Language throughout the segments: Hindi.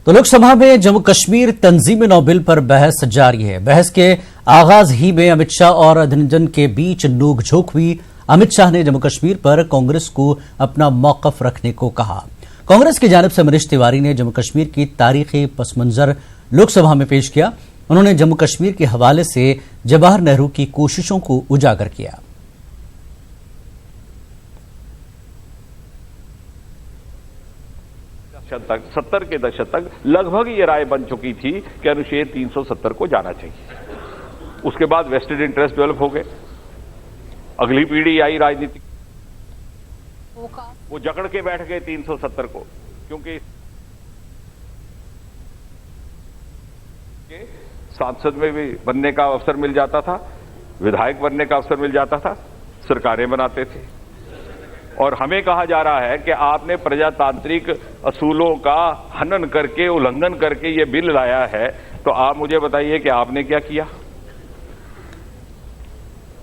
तो लोकसभा में जम्मू कश्मीर तंजीम नौ बिल पर बहस जारी है। बहस के आगाज ही में अमित शाह और अधीर के बीच नोकझोंक हुई। अमित शाह ने जम्मू कश्मीर पर कांग्रेस को अपना मौकफ रखने को कहा। कांग्रेस की जानिब से मनीष तिवारी ने जम्मू कश्मीर की तारीखी पसमंजर लोकसभा में पेश किया। उन्होंने जम्मू कश्मीर के हवाले से जवाहर नेहरू की कोशिशों को उजागर किया। तक 70 के दशक तक लगभग ये राय बन चुकी थी कि अनुच्छेद 370 को जाना चाहिए। उसके बाद वेस्टेड इंटरेस्ट डेवलप हो गए, अगली पीढ़ी आई राजनीति, वो जकड़ के बैठ गए 370 को, क्योंकि सांसद में भी बनने का अवसर मिल जाता था, विधायक बनने का अवसर मिल जाता था, सरकारें बनाते थे। और हमें कहा जा रहा है कि आपने प्रजातांत्रिक असूलों का हनन करके, उल्लंघन करके ये बिल लाया है। तो आप मुझे बताइए कि आपने क्या किया।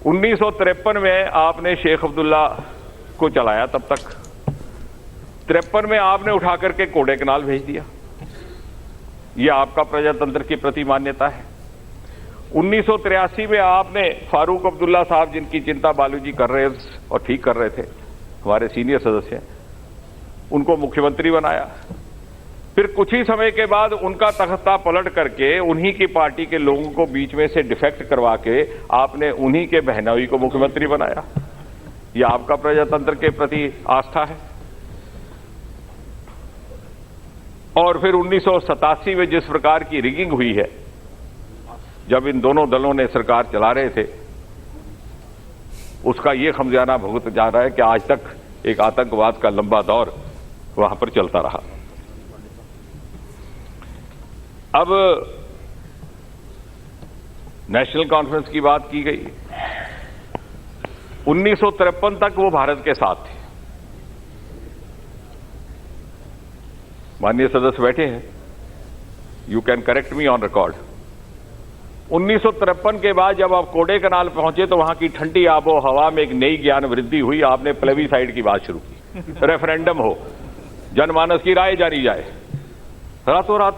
1953 में आपने शेख अब्दुल्ला को चलाया, तब तक 53 में आपने उठा करके कोडे कनाल भेज दिया। यह आपका प्रजातंत्र के प्रति मान्यता है। 1983 में आपने फारूक अब्दुल्ला साहब, जिनकी चिंता बालूजी कर रहे और ठीक कर रहे थे, हमारे सीनियर सदस्य, उनको मुख्यमंत्री बनाया। फिर कुछ ही समय के बाद उनका तख्ता पलट करके उन्हीं की पार्टी के लोगों को बीच में से डिफेक्ट करवा के आपने उन्हीं के बहनोई को मुख्यमंत्री बनाया। यह आपका प्रजातंत्र के प्रति आस्था है। और फिर 1987 में जिस प्रकार की रिगिंग हुई है, जब इन दोनों दलों ने सरकार चला रहे थे, उसका यह खमियाजा भुगत जा रहा है कि आज तक एक आतंकवाद का लंबा दौर वहां पर चलता रहा। अब नेशनल कॉन्फ्रेंस की बात की गई। 1953 तक वो भारत के साथ थे। माननीय सदस्य बैठे हैं, you can correct me on record. 1953 के बाद जब आप कोडे कनाल पहुंचे तो वहां की ठंडी आबो हवा में एक नई ज्ञान वृद्धि हुई। आपने प्लेबिसाइड की बात शुरू की, रेफरेंडम हो, जनमानस की राय जानी जाए। रातों रात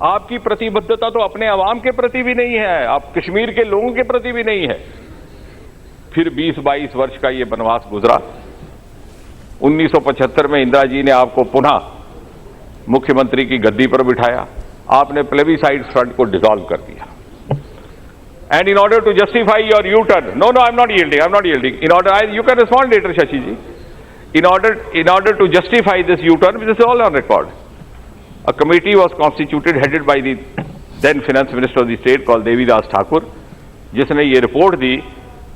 आपकी प्रतिबद्धता तो अपने अवाम के प्रति भी नहीं है, आप कश्मीर के लोगों के प्रति भी नहीं है। फिर 20-22 वर्ष का यह वनवास गुजरा। 1975 में इंदिरा जी ने आपको पुनः मुख्यमंत्री की गद्दी पर बिठाया। आपने प्लेबिसाइड फ्रंट को डिसॉल्व कर दिया। And in order to justify your U-turn, no, I'm not yielding. In order, you can respond later, Shashi ji. In order to justify this U-turn, this is all on record. A committee was constituted, headed by the then Finance Minister of the state called Devidas Thakur, जिसने ये रिपोर्ट दी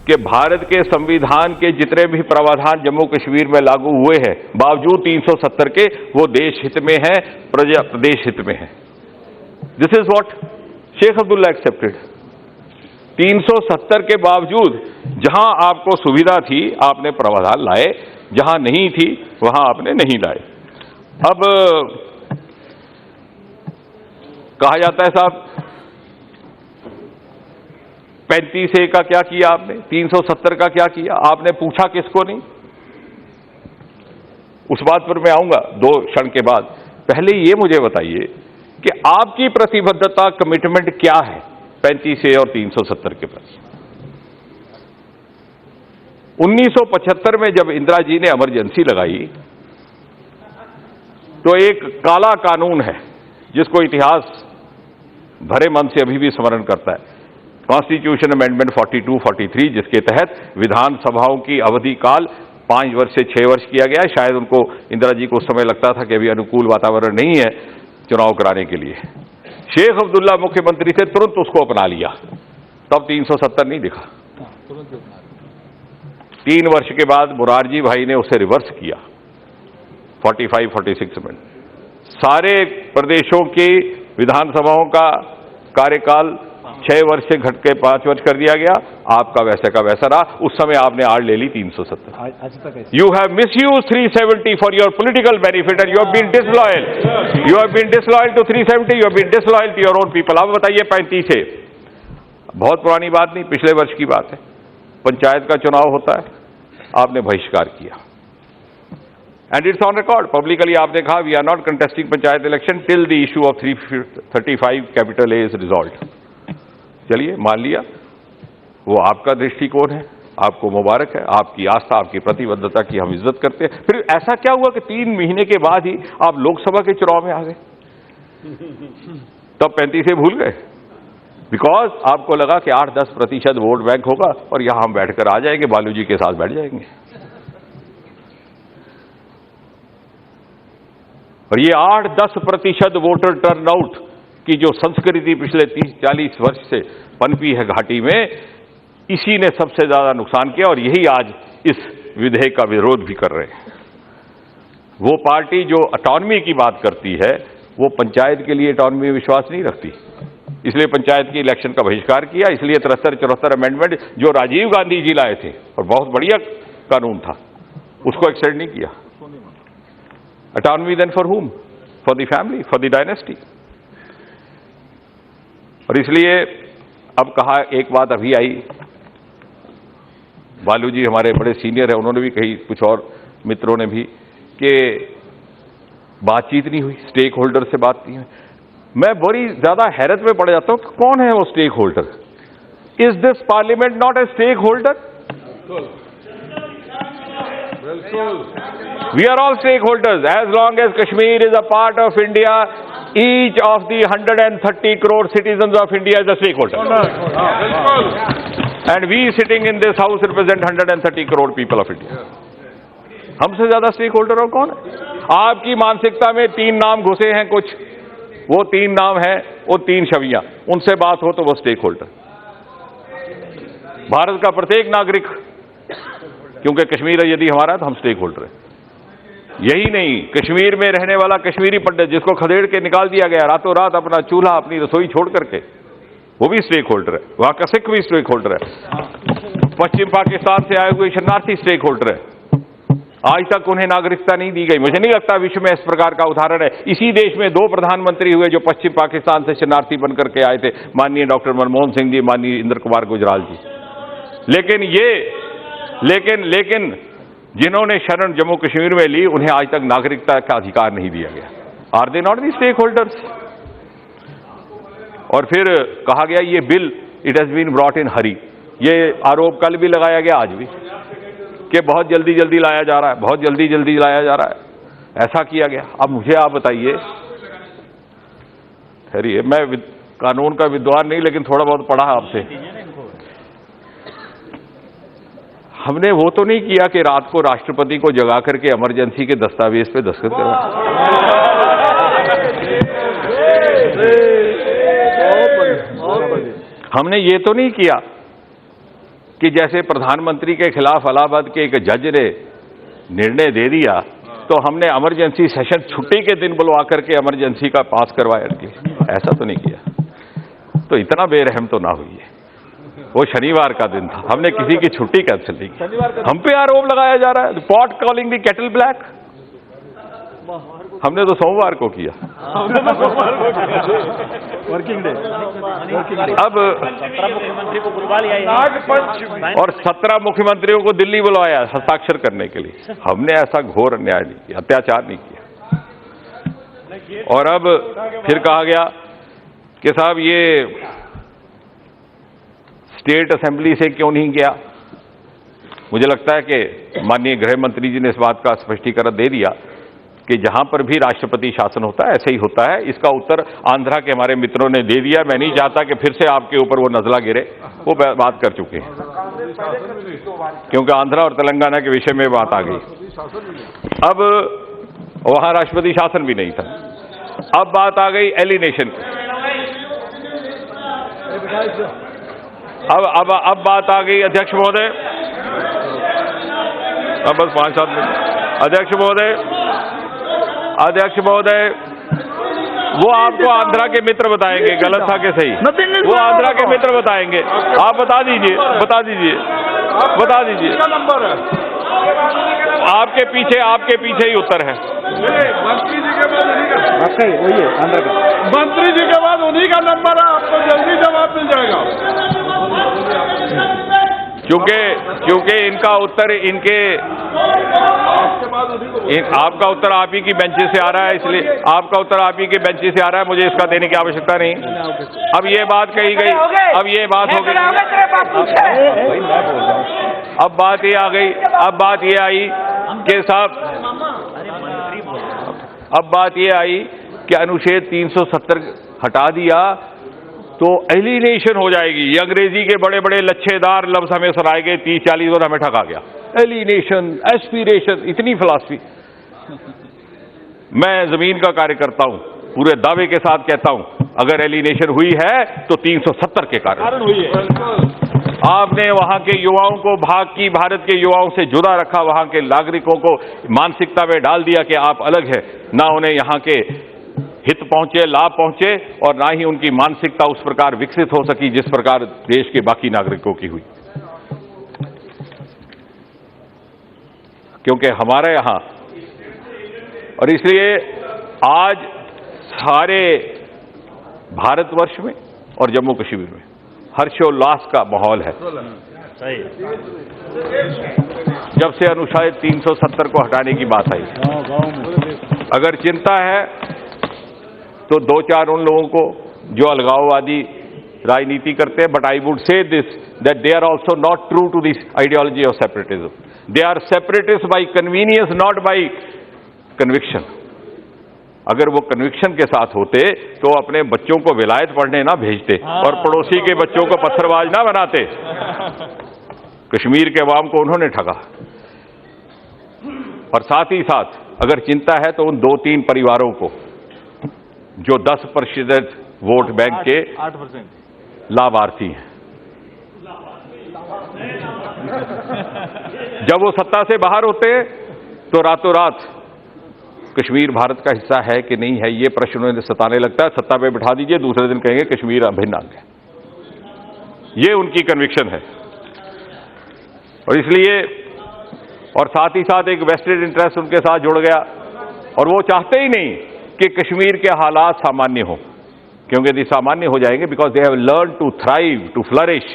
कि भारत के संविधान के जितने भी प्रावधान जम्मू कश्मीर में लागू हुए हैं, बावजूद 370 के, वो देश हित में है, प्रदेश हित में है। This is what Sheikh Abdullah accepted. 370 के बावजूद जहां आपको सुविधा थी आपने प्रावधान लाए, जहां नहीं थी वहां आपने नहीं लाए। अब कहा जाता है साहब 35A का क्या किया आपने, 370 का क्या किया आपने, पूछा किसको नहीं। उस बात पर मैं आऊंगा 2 क्षण के बाद। पहले ये मुझे बताइए कि आपकी प्रतिबद्धता, कमिटमेंट क्या है 35A और 370 के प्रति। 1975 में जब इंदिरा जी ने इमरजेंसी लगाई तो एक काला कानून है जिसको इतिहास भरे मन से अभी भी स्मरण करता है, कॉन्स्टिट्यूशन अमेंडमेंट 42-43, जिसके तहत विधानसभाओं की अवधि काल 5 वर्ष से 6 वर्ष किया गया। शायद उनको, इंदिरा जी को उस समय लगता था कि अभी अनुकूल वातावरण नहीं है चुनाव कराने के लिए। शेख अब्दुल्ला मुख्यमंत्री से तुरंत उसको अपना लिया, तब 370 नहीं दिखा। 3 वर्ष के बाद मुरारजी भाई ने उसे रिवर्स किया 45-46 में। सारे प्रदेशों की विधानसभाओं का कार्यकाल 6 वर्ष से घट के 5 वर्ष कर दिया गया। आपका वैसे का वैसा रहा। उस समय आपने आड़ ले ली 370। You have misuse 370 for your political benefit and you have been disloyal. You have been disloyal to 370, you have been disloyal to your own people. अब बताइए 35A, बहुत पुरानी बात नहीं, पिछले वर्ष की बात है। पंचायत का चुनाव होता है, आपने बहिष्कार किया। And it's on record publicly. आपने कहा we are not contesting panchayat election till the issue of 335 capital A is resolve. चलिए मान लिया, वो आपका दृष्टिकोण है, आपको मुबारक है, आपकी आस्था, आपकी प्रतिबद्धता की हम इज्जत करते हैं। फिर ऐसा क्या हुआ कि 3 महीने के बाद ही आप लोकसभा के चुनाव में आ गए? तब 35 से भूल गए? बिकॉज आपको लगा कि 8-10% वोट बैंक होगा और यहां हम बैठकर आ जाएंगे, बालू जी के साथ बैठ जाएंगे। और ये 8-10% वोटर टर्नआउट की जो संस्कृति पिछले 30-40 वर्ष से पनपी है घाटी में, इसी ने सबसे ज्यादा नुकसान किया और यही आज इस विधेयक का विरोध भी कर रहे हैं। वो पार्टी जो ऑटोनॉमी की बात करती है वो पंचायत के लिए ऑटोनॉमी में विश्वास नहीं रखती, इसलिए पंचायत की इलेक्शन का बहिष्कार किया। इसलिए 73-74 अमेंडमेंट जो राजीव गांधी जी लाए थे और बहुत बढ़िया कानून था, उसको एक्सटेंड नहीं किया। Autonomy then for whom? For the family, for the dynasty. और इसलिए अब कहा, एक बात अभी आई, बालू जी हमारे बड़े सीनियर है, उन्होंने भी कही, कुछ और मित्रों ने भी, कि बातचीत नहीं हुई, स्टेक होल्डर से बात नहीं हुई। मैं बड़ी ज्यादा हैरत में पड़ जाता हूं कि कौन है वो stake holder? Is this parliament not a stake holder? We are all stake holders as long as Kashmir is a part of India. Each of the 130 crore citizens of India is a stakeholder. And we sitting in this house represent 130 crore people of India. हमसे ज्यादा स्टेक होल्डर और कौन है? आपकी मानसिकता में 3 नाम घुसे हैं कुछ, वो 3 नाम है, वो 3 छवियां, उनसे बात हो तो वो स्टेक होल्डर। भारत का प्रत्येक नागरिक, क्योंकि कश्मीर यदि हमारा है तो हम स्टेक होल्डर है। यही नहीं, कश्मीर में रहने वाला कश्मीरी पंडित जिसको खदेड़ के निकाल दिया गया रातों रात अपना चूल्हा अपनी रसोई छोड़ करके, वो भी स्टेक होल्डर है। वहां का सिख भी स्टेक होल्डर है। पश्चिम पाकिस्तान से आए हुए शरणार्थी स्टेक होल्डर है। आज तक उन्हें नागरिकता नहीं दी गई। मुझे नहीं लगता विश्व में इस प्रकार का उदाहरण है। इसी देश में 2 प्रधानमंत्री हुए जो पश्चिम पाकिस्तान से शरणार्थी बनकर के आए थे, माननीय डॉक्टर मनमोहन सिंह जी, माननीय इंद्र कुमार गुजराल जी। लेकिन जिन्होंने शरण जम्मू कश्मीर में ली, उन्हें आज तक नागरिकता का अधिकार नहीं दिया गया। Are they not the stakeholders? और फिर कहा गया ये bill it has been brought in hurry. ये आरोप कल भी लगाया गया, आज भी, कि बहुत जल्दी जल्दी लाया जा रहा है, बहुत जल्दी जल्दी लाया जा रहा है, ऐसा किया गया। अब मुझे आप बताइए, ठहरिए, मैं कानून का विद्वान नहीं, लेकिन थोड़ा बहुत पढ़ा आपसे। हमने वो तो नहीं किया कि रात को राष्ट्रपति को जगा करके इमरजेंसी के दस्तावेज पे दस्तखत करवाए। हमने ये तो नहीं किया कि जैसे प्रधानमंत्री के खिलाफ इलाहाबाद के एक जज ने निर्णय दे दिया तो हमने इमरजेंसी सेशन छुट्टी के दिन बुलवा करके इमरजेंसी का पास करवाया। ऐसा तो नहीं किया। तो इतना बेरहम तो ना हुई है। वो शनिवार का दिन था, हमने किसी की छुट्टी कैंसिल नहीं की। हम पे आरोप लगाया जा रहा है पॉट कॉलिंग दी केटल ब्लैक। हमने तो सोमवार को किया, वर्किंग डे। अब 17 मुख्यमंत्री को बुलवा लिया और 17 मुख्यमंत्रियों को दिल्ली बुलवाया हस्ताक्षर करने के लिए। हमने ऐसा घोर अन्याय नहीं किया, अत्याचार नहीं किया। और अब फिर कहा गया कि साहब ये स्टेट असेंबली से क्यों नहीं गया। मुझे लगता है कि माननीय गृह मंत्री जी ने इस बात का स्पष्टीकरण दे दिया कि जहां पर भी राष्ट्रपति शासन होता है ऐसे ही होता है। इसका उत्तर आंध्रा के हमारे मित्रों ने दे दिया। मैं नहीं चाहता कि फिर से आपके ऊपर वो नजला गिरे, वो बात कर चुके हैं, क्योंकि आंध्रा और तेलंगाना के विषय में बात आ गई। अब वहां राष्ट्रपति शासन भी नहीं था। अब बात आ गई एलिनेशन की। अब बात आ गई अध्यक्ष महोदय, अब बस 5-7 मिनट। अध्यक्ष महोदय, वो आपको आंध्रा के मित्र बताएंगे, गलत था कि सही, वो आंध्रा के मित्र बताएंगे। आप बता दीजिए। नंबर है आपके पीछे ही उत्तर है। मंत्री जी के बाद वही है आंध्र का। मंत्री जी के बाद उन्हीं का नंबर है, आपको जल्दी जवाब मिल जाएगा। क्योंकि इनका उत्तर आपका उत्तर आप ही की बेंचेस से आ रहा है, इसलिए आपका उत्तर आप ही के बेंचेस से आ रहा है, मुझे इसका देने की आवश्यकता नहीं। अब ये बात कही गई, अब ये बात हो गई, अब बात ये आ गई, अब बात ये आई कि साहब, अब बात ये आई कि अनुच्छेद 370 हटा दिया तो एलिनेशन हो जाएगी। ये अंग्रेजी के बड़े बड़े लच्छेदार लफ्ज हमें सुनाए गए 30-40 और हमें ठगा गया। एलिनेशन, एस्पिरेशन, इतनी फिलॉसफी। मैं जमीन का कार्य करता हूं, पूरे दावे के साथ कहता हूं, अगर एलिनेशन हुई है तो 370 के कारण हुई है। आपने वहां के युवाओं को भारत के युवाओं से जुदा रखा, वहां के नागरिकों को मानसिकता में डाल दिया कि आप अलग है, ना उन्हें यहां के हित पहुंचे, लाभ पहुंचे, और ना ही उनकी मानसिकता उस प्रकार विकसित हो सकी जिस प्रकार देश के बाकी नागरिकों की हुई। क्योंकि हमारे यहां, और इसलिए आज सारे भारतवर्ष में और जम्मू कश्मीर में हर्षोल्लास का माहौल है। जब से अनुच्छेद 370 को हटाने की बात आई, अगर चिंता है तो 2-4 उन लोगों को जो अलगाववादी राजनीति करते हैं, but I would say this that they are also not true to this ideology of separatism. They are separatist by convenience, not by conviction. अगर वो कन्विक्शन के साथ होते तो अपने बच्चों को विलायत पढ़ने ना भेजते और पड़ोसी के बच्चों को पत्थरबाज ना बनाते। कश्मीर के अवाम को उन्होंने ठगा। और साथ ही साथ अगर चिंता है तो उन 2-3 परिवारों को जो 10% वोट बैंक के 8% लाभार्थी हैं। जब वो सत्ता से बाहर होते तो रातों रात कश्मीर भारत का हिस्सा है कि नहीं है, ये प्रश्न उन्हें सताने लगता है। सत्ता पे बिठा दीजिए, दूसरे दिन कहेंगे कश्मीर अभिन्न अंग है। ये उनकी कन्विक्शन है। और इसलिए, और साथ ही साथ एक वेस्टेड इंटरेस्ट उनके साथ जुड़ गया, और वो चाहते ही नहीं कि कश्मीर के हालात सामान्य हो, क्योंकि यदि सामान्य हो जाएंगे, because they have learn to thrive, to flourish,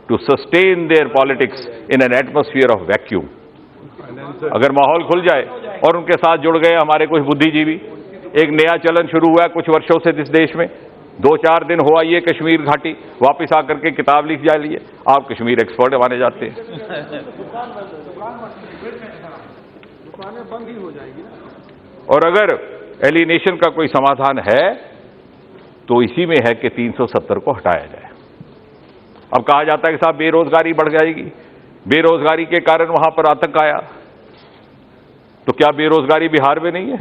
to sustain their politics in an atmosphere of vacuum. अगर माहौल खुल जाए, और उनके साथ जुड़ गए हमारे कुछ बुद्धिजीवी, एक नया चलन शुरू हुआ है कुछ वर्षों से इस देश में। 2-4 दिन हुआ ये कश्मीर घाटी, वापिस आकर के किताब लिख जाइए, आप कश्मीर एक्सपर्ट माने जाते हैं। और अगर एलिनेशन का कोई समाधान है तो इसी में है कि 370 को हटाया जाए। अब कहा जाता है कि साहब बेरोजगारी बढ़ जाएगी, बेरोजगारी के कारण वहां पर आतंक आया। तो क्या बेरोजगारी बिहार में नहीं है?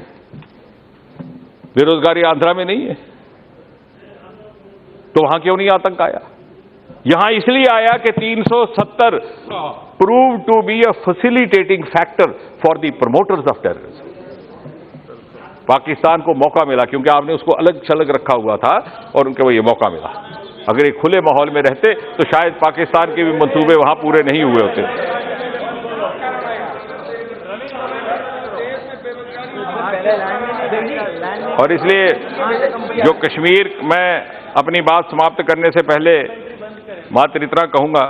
बेरोजगारी आंध्रा में नहीं है? तो वहां क्यों नहीं आतंक आया? यहां इसलिए आया कि 370 prove to be a facilitating factor for the promoters of terrorism. Pakistan को मौका मिला, क्योंकि आपने उसको अलग छलग रखा हुआ था और उनको ये मौका मिला। अगर एक खुले माहौल में रहते तो शायद पाकिस्तान के भी मंसूबे वहां पूरे नहीं हुए होते। और इसलिए जो कश्मीर, मैं अपनी बात समाप्त करने से पहले मात्र इतना कहूंगा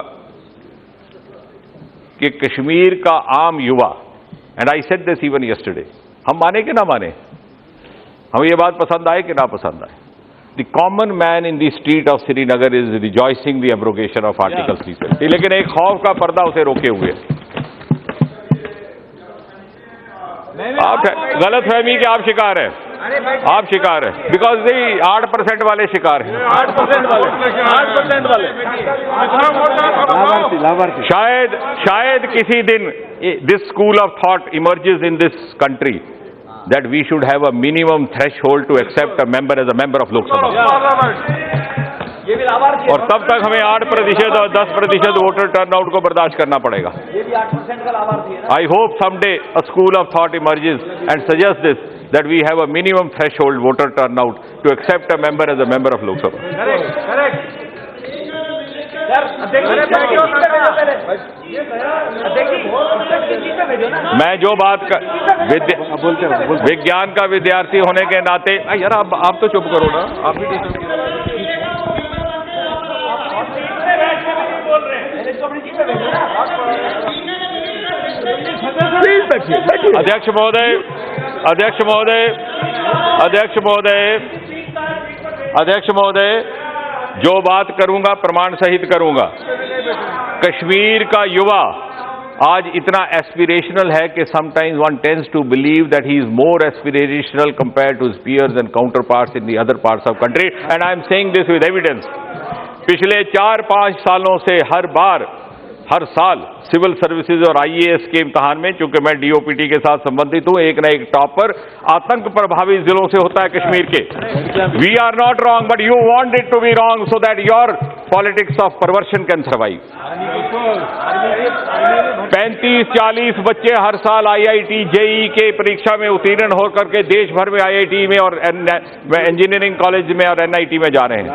कि कश्मीर का आम युवा, and I said this even yesterday, हम माने कि ना माने, हमें ये बात पसंद आए कि ना पसंद आए, the common man in the street of Srinagar is rejoicing the abrogation of article 370, लेकिन एक खौफ का पर्दा उसे रोके हुए। आप गलतफहमी के आप शिकार हैं, आप शिकार हैं, बिकॉज दी 8% वाले शिकार हैं, 8% वाले शायद किसी दिन this school of thought emerges in this country that we should have a minimum threshold to accept a member as a member of Lok Sabha. और तब तक हमें 8% और 10% वोटर टर्नआउट को बर्दाश्त करना पड़ेगा। I hope someday a school of thought emerges and suggests this, that we have a minimum threshold voter turnout to accept a member as a member of Lok Sabha. Correct. मैं जो बात का विज्ञान का विद्यार्थी होने के नाते, यार आप तो चुप करो ना, आप भी अध्यक्ष महोदय, अध्यक्ष महोदय, अध्यक्ष महोदय, अध्यक्ष महोदय, जो बात करूंगा प्रमाण सहित करूंगा। कश्मीर का युवा आज इतना एस्पिरेशनल है कि sometimes one tends to believe that he is more aspirational compared to his peers and counter parts in the other parts of country, and I am saying this with evidence. पिछले 4-5 सालों से हर साल सिविल सर्विसेज और आईएएस के इम्तिहान में, चूंकि मैं डीओपीटी के साथ संबंधित हूं, एक न एक टॉपर आतंक प्रभावित जिलों से होता है कश्मीर के। We are not wrong, but you want it to be wrong so that your politics of perversion can survive. 35-40 बच्चे हर साल आईआईटी जेईई के परीक्षा में उत्तीर्ण होकर के देश भर में आईआईटी में और इंजीनियरिंग कॉलेज में और एनआईटी में जा रहे हैं।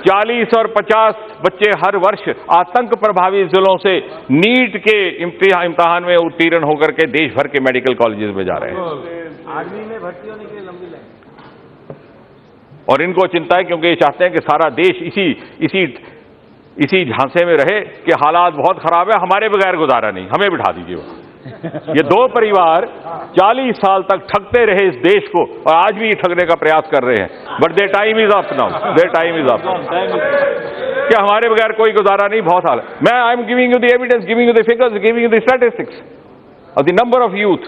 40 और 50 बच्चे हर वर्ष आतंक प्रभावित जिलों से नीट के इम्तिहान में उत्तीर्ण होकर के देश भर के मेडिकल कॉलेजेस में जा रहे हैं। आर्मी में भर्ती होने के लिए लंबी लाइन, और इनको चिंता है क्योंकि ये चाहते हैं कि सारा देश इसी झांसे में रहे कि हालात बहुत खराब है, हमारे बगैर गुजारा नहीं, हमें बिठा दीजिए। ये दो परिवार 40 साल तक ठगते रहे इस देश को और आज भी ठगने का प्रयास कर रहे हैं, but their time is up now, their time is up. कि हमारे बगैर कोई गुजारा नहीं, बहुत हाल है। मैं I am giving you the evidence, giving you the figures, giving you the statistics of the number of youth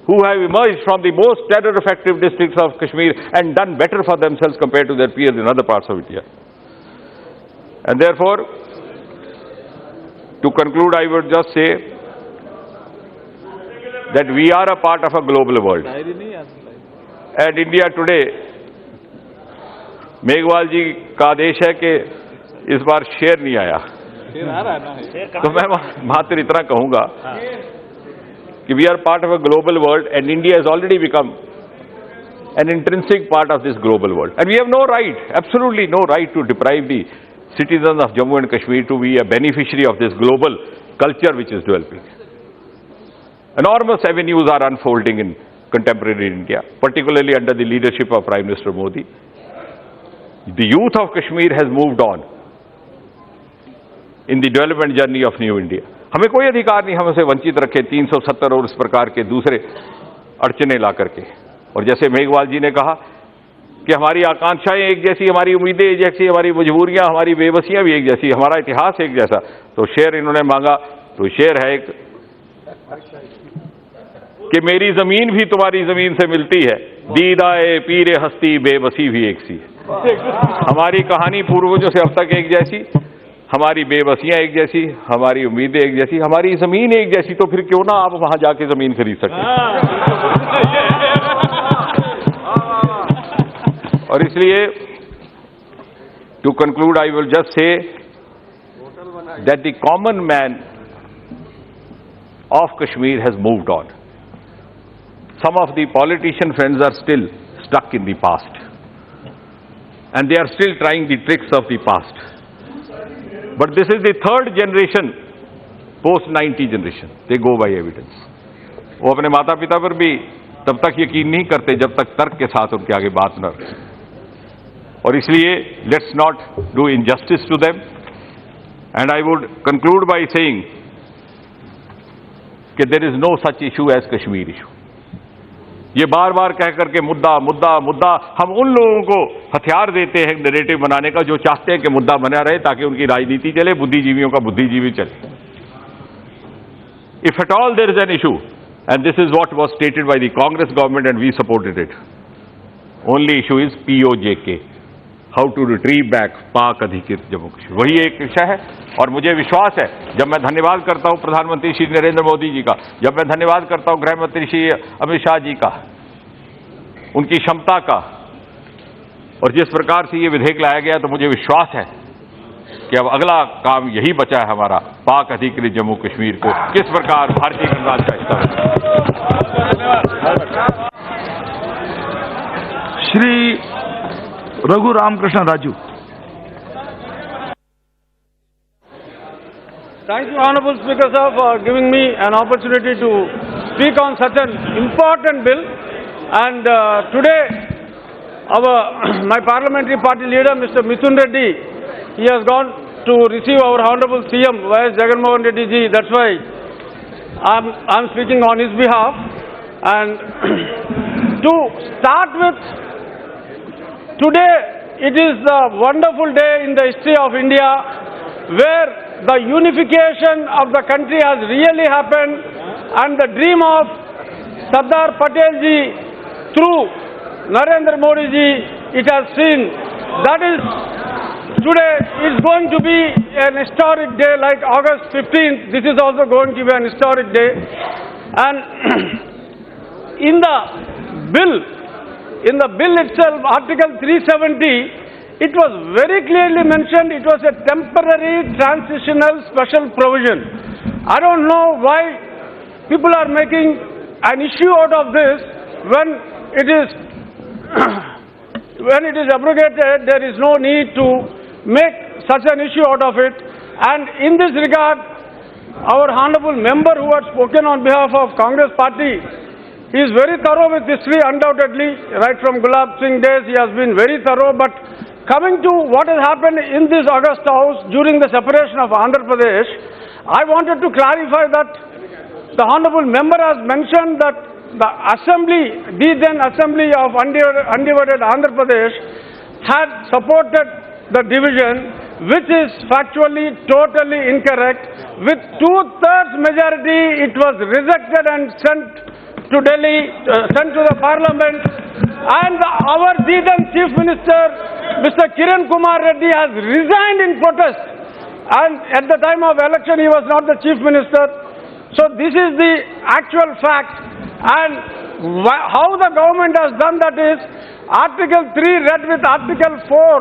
who have emerged from the most terror-effective districts of Kashmir and done better for themselves compared to their peers in other parts of India. And therefore, to conclude, I would just say that we are a part of a global world. And India today, Meghwal ji का आदेश है कि इस बार शेर नहीं आया, तो मैं मात्र इतना कहूंगा कि we are part of a global world and India has already become an intrinsic part of this global world. And we have no right, absolutely no right to deprive the citizens of Jammu and Kashmir to be a beneficiary of this global culture which is developing. Enormous avenues are unfolding in contemporary India, particularly under the leadership of Prime Minister Modi. The youth of Kashmir has moved on in the development journey of new India. हमें कोई अधिकार नहीं हम उसे वंचित रखे 370 और इस प्रकार के दूसरे अड़चने ला करके। और जैसे मेघवाल जी ने कहा कि हमारी आकांक्षाएं एक जैसी, हमारी उम्मीदें एक जैसी, हमारी मजबूरियां, हमारी बेबसियां भी एक जैसी, हमारा इतिहास एक जैसा, तो शेर इन्होंने मांगा, तो शेर है एक कि मेरी जमीन भी तुम्हारी जमीन से मिलती है, दीदाए पीरे हस्ती बेबसी भी एक सी। हमारी कहानी पूर्वजों से अब तक एक जैसी, हमारी बेबसियां एक जैसी, हमारी उम्मीदें एक जैसी, हमारी जमीन एक जैसी, तो फिर क्यों ना आप वहां जाके जमीन खरीद सकें। और इसलिए to conclude I will just say that the common man of Kashmir has moved on. Some of the politician friends are still stuck in the past, and they are still trying the tricks of the past. But this is the third generation, post-90 generation. They go by evidence. वो अपने माता पिता पर भी तब तक यकीन नहीं करते जब तक तर्क के साथ उनके आगे बात न रहे. और इसलिए let's not do injustice to them. And I would conclude by saying that there is no such issue as Kashmir issue. ये बार बार कह करके मुद्दा मुद्दा मुद्दा हम उन लोगों को हथियार देते हैं नैरेटिव बनाने का जो चाहते हैं कि मुद्दा बना रहे ताकि उनकी राजनीति चले, बुद्धिजीवियों का बुद्धिजीवी चले. If at all there is an issue, and this is what was stated by the Congress government and we supported it, only issue is POJK, how to retrieve back पाक अधिकृत जम्मू कश्मीर. वही एक विषय है. और मुझे विश्वास है, जब मैं धन्यवाद करता हूं प्रधानमंत्री श्री नरेंद्र मोदी जी का, जब मैं धन्यवाद करता हूं गृह मंत्री श्री अमित शाह जी का, उनकी क्षमता का, और जिस प्रकार से ये विधेयक लाया गया, तो मुझे विश्वास है कि अब अगला काम यही बचा है हमारा, पाक अधिकृत जम्मू कश्मीर को किस प्रकार भारतीय गणराज्य का हिस्सा. Shri Raghu Ramakrishna Raju. Thank you, Honorable Speaker sir, for giving me an opportunity to speak on such an important bill. And today, my parliamentary party leader, Mr. Mithun Reddy, he has gone to receive our Honorable CM Y.S. Jagannath Reddy ji. That's why I'm speaking on his behalf. And to start with, today it is a wonderful day in the history of India where the unification of the country has really happened, and the dream of Sardar Patel ji through Narendra Modi ji, it has seen. That is, today is going to be an historic day like August 15th. This is also going to be an historic day. And in the bill itself, Article 370, it was very clearly mentioned it was a temporary transitional special provision. I don't know why people are making an issue out of this when it is when it is abrogated. There is no need to make such an issue out of it. And in this regard, our honorable member who had spoken on behalf of Congress party, he is very thorough with history, undoubtedly. Right from Gulab Singh days, he has been very thorough. But coming to what has happened in this August House during the separation of Andhra Pradesh, I wanted to clarify that the honorable member has mentioned that the assembly, the then assembly of undivided Andhra Pradesh had supported the division, which is factually totally incorrect. With 2/3 majority, it was rejected and sent to Delhi, sent to the parliament. And our then Chief Minister, Mr. Kiran Kumar Reddy, has resigned in protest. And at the time of election, he was not the Chief Minister. So this is the actual fact. And how the government has done that is, Article 3 read with Article 4.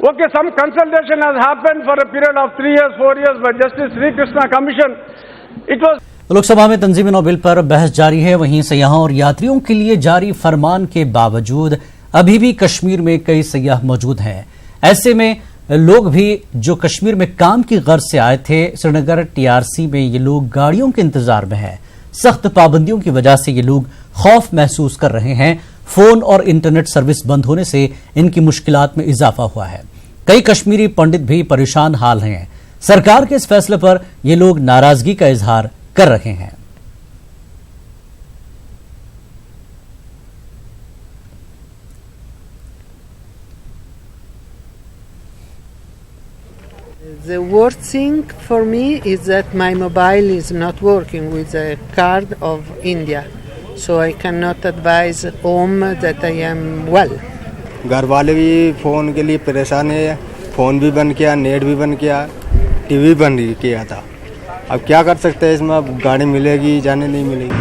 Okay, some consultation has happened for a period of 3 years, 4 years by Justice Sri Krishna Commission. It was Lok Sabha में तंजीम नौ बिल पर बहस जारी है। वहीं सयाहों और यात्रियों के लिए जारी फरमान के बावजूद अभी भी कश्मीर में कई सयाह मौजूद हैं। ऐसे में लोग भी जो कश्मीर में काम की गर्ज से आए थे, श्रीनगर टीआरसी में ये लोग गाड़ियों के इंतजार में हैं। सख्त पाबंदियों की वजह से ये लोग खौफ महसूस कर रहे हैं। फोन और इंटरनेट सर्विस बंद होने से इनकी मुश्किलात में इजाफा हुआ है। कई कश्मीरी पंडित भी परेशान हाल हैं। सरकार के इस फैसले पर ये लोग नाराजगी का इजहार कर रहे हैं। The worst thing for me is that my mobile is not working with the card of India, so I cannot advise home that I am well. घर वाले भी फ़ोन के लिए परेशान है। फ़ोन भी बंद किया, नेट भी बंद किया, टीवी बंद किया था। अब क्या कर सकते हैं इसमें? अब गाड़ी मिलेगी, जाने नहीं मिलेगी।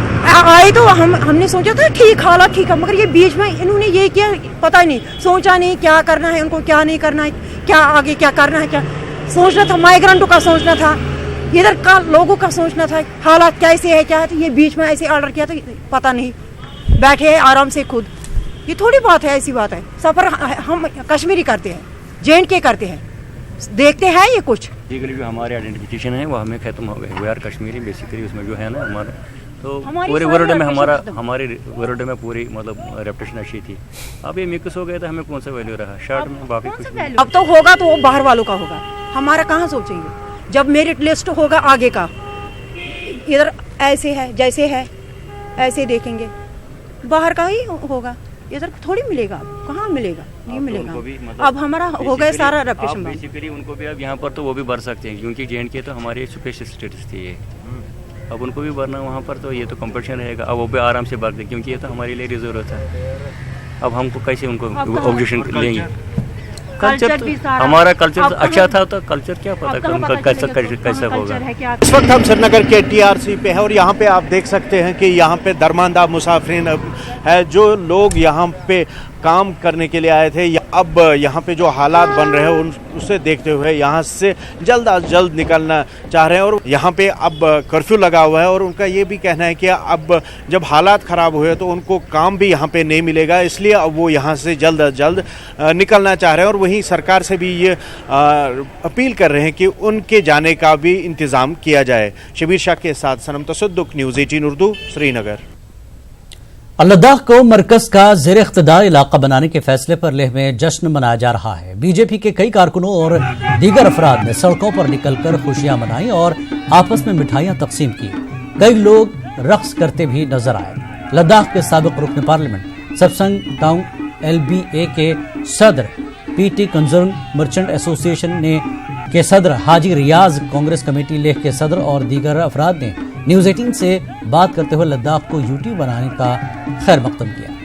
आए तो हमने सोचा था ठीक, हालात ठीक है, मगर ये बीच में इन्होंने ये किया, पता ही नहीं, सोचा नहीं क्या करना है उनको, क्या नहीं करना है, क्या आगे क्या करना है, क्या सोचना था। माइग्रेंटों का सोचना था, इधर का लोगों का सोचना था, हालात कैसे है क्या है। तो ये बीच में ऐसे ऑर्डर किया तो पता नहीं, बैठे हैं आराम से खुद। ये थोड़ी बात है, ऐसी बात है। सफर हम कश्मीरी करते हैं, J&K करते हैं, देखते हैं ये कुछ। लीगली जो हमारे आइडेंटिफिकेशन है वो हमें खत्म हो गए। वी आर कश्मीरी बेसिकली, उसमें जो है ना हमारा, तो पूरे वर्ल्ड में हमारे वर्ल्ड में पूरी मतलब रेपुटेशन अच्छी थी। अब ये मिक्स हो गया तो हमें कौन सा वैल्यू रहा शर्ट में, बाकी कुछ नहीं। अब तो होगा तो वो बाहर वालों का होगा, हमारा कहाँ सोचेंगे। जब मेरिट लिस्ट होगा आगे का, इधर ऐसे है जैसे है ऐसे देखेंगे, बाहर का ही होगा, इधर थोड़ी मिलेगा, कहाँ मिलेगा, नहीं मिलेगा। मतलब अब हमारा हो गया सारा रेपुटेशन। बेसिकली उनको भी अब यहाँ पर तो वो भी भर सकते हैं, क्योंकि J&K तो हमारे स्पेशल स्टेटस थी ये। अब उनको भी भरना वहाँ पर, तो ये तो कंपटीशन रहेगा। अब वो भी आराम से भर दे, क्योंकि ये तो हमारे लिए रिजर्व था। अब हमको कैसे उनको ऑब्जेक्शन लेंगे। कल्चर तो हमारा कल्चर अच्छा था, तो कल्चर क्या पता उनका कैसा होगा। इस वक्त हम श्रीनगर के टीआरसी पे है और यहाँ पे आप देख सकते हैं कि यहाँ पे दरमानदा मुसाफिरीन है, जो लोग यहाँ पे काम करने के लिए आए थे। अब यहाँ पे जो हालात बन रहे हैं उसे देखते हुए यहाँ से जल्द अज जल्द निकलना चाह रहे हैं। और यहाँ पे अब कर्फ्यू लगा हुआ है और उनका ये भी कहना है कि अब जब हालात ख़राब हुए तो उनको काम भी यहाँ पे नहीं मिलेगा, इसलिए अब वो यहाँ से जल्द अज जल्द निकलना चाह रहे हैं। और वहीं सरकार से भी ये अपील कर रहे हैं कि उनके जाने का भी इंतज़ाम किया जाए। शबीर शाह के साथ सनम तसद्दुक, न्यूज़ 18 उर्दू, श्रीनगर। और लद्दाख को मरकज का ज़ेर इख्तिदार इलाका बनाने के फैसले पर लेह में जश्न मनाया जा रहा है। बीजेपी के कई कारकुनों और दीगर अफराद ने सड़कों पर निकलकर खुशियां मनाई और आपस में मिठाइयां तकसीम की। कई लोग रक्स करते भी नजर आए। लद्दाख के साबिक रुकन पार्लियामेंट सत्संग टाउन LBA के सदर PT कंजर्न मर्चेंट एसोसिएशन के सदर हाजी रियाज, कांग्रेस कमेटी लेह के सदर और दीगर अफराद ने न्यूज 18 से बात करते हुए लद्दाख को यूटी बनाने का खैर मकदम किया।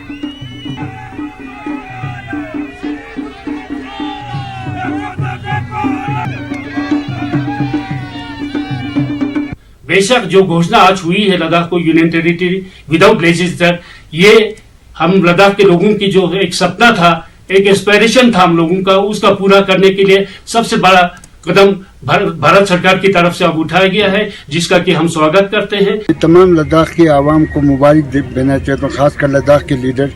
बेशक जो घोषणा आज हुई है लद्दाख को यूनियन टेरिटरी विदाउट लेजिस्लेचर, ये हम लद्दाख के लोगों की जो एक सपना था, एक एस्पिरेशन था हम लोगों का, उसका पूरा करने के लिए सबसे बड़ा कदम भारत सरकार की तरफ से अब उठाया गया है, जिसका कि हम स्वागत करते हैं। तमाम लद्दाख की आवाम को मुबारक देना चाहता हूँ, खासकर लद्दाख के लीडर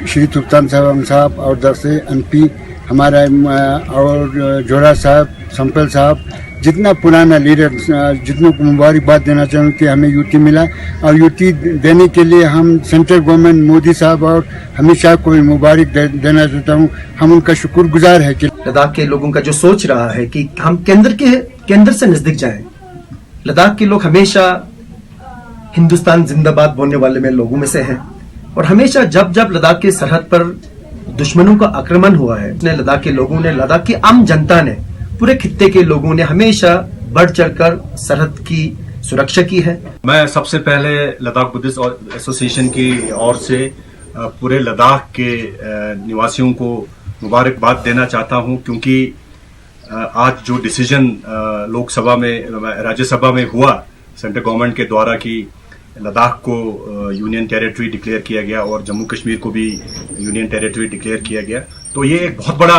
श्री तुफ्तान साहब और दरसे MP हमारा और जोड़ा साहब, संपल साहब, जितना पुराना लीडर, जितनों को मुबारकबाद देना चाहूँ कि हमें यूटी मिला। और यूटी देने के लिए हम सेंट्रल गवर्नमेंट मोदी साहब और अमित शाह को भी मुबारक देना चाहता हूँ। हम उनका शुक्रगुजार है कि लद्दाख के लोगों का जो सोच रहा है कि हम केंद्र से नजदीक जाएं। लद्दाख के लोग हमेशा हिंदुस्तान जिंदाबाद बोलने वाले में लोगों में से हैं और हमेशा जब जब लद्दाख की सरहद पर दुश्मनों का आक्रमण हुआ है, लद्दाख के लोगों ने, लद्दाख की आम जनता ने, पूरे खित्ते के लोगों ने हमेशा बढ़ चढ़कर सरहद की सुरक्षा की है। मैं सबसे पहले लद्दाख बुद्धिस्ट एसोसिएशन की ओर से पूरे लद्दाख के निवासियों को मुबारकबाद देना चाहता हूं, क्योंकि आज जो डिसीजन लोकसभा में, राज्यसभा में हुआ सेंट्रल गवर्नमेंट के द्वारा कि लद्दाख को यूनियन टेरिटरी डिक्लेयर किया गया और जम्मू कश्मीर को भी यूनियन टेरिटरी डिक्लेयर किया गया, तो ये एक बहुत बड़ा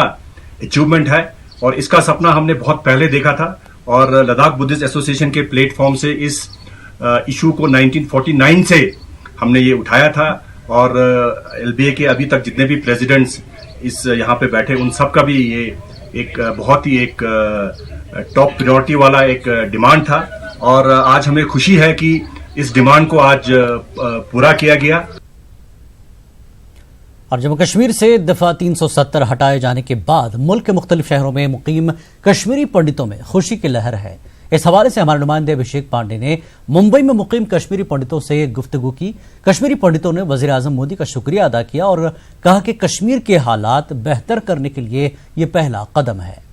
अचीवमेंट है और इसका सपना हमने बहुत पहले देखा था। और लद्दाख बुद्धिस्ट एसोसिएशन के प्लेटफॉर्म से इस इशू को 1949 से हमने ये उठाया था और LBA के अभी तक जितने भी प्रेसिडेंट्स इस यहाँ पे बैठे, उन सब का भी ये एक बहुत ही एक टॉप प्रायोरिटी वाला एक डिमांड था और आज हमें खुशी है कि इस डिमांड को आज पूरा किया गया। और जम्मू कश्मीर से दफा 370 हटाए जाने के बाद मुल्क के मुख्तलिफ शहरों में मुकीम कश्मीरी पंडितों में खुशी की लहर है। इस हवाले से हमारे नुमाइंदे अभिषेक पांडे ने मुंबई में मुकीम कश्मीरी पंडितों से गुफ्तगू की। कश्मीरी पंडितों ने वजीर आजम मोदी का शुक्रिया अदा किया और कहा कि कश्मीर के हालात बेहतर करने के लिए ये पहला कदम है।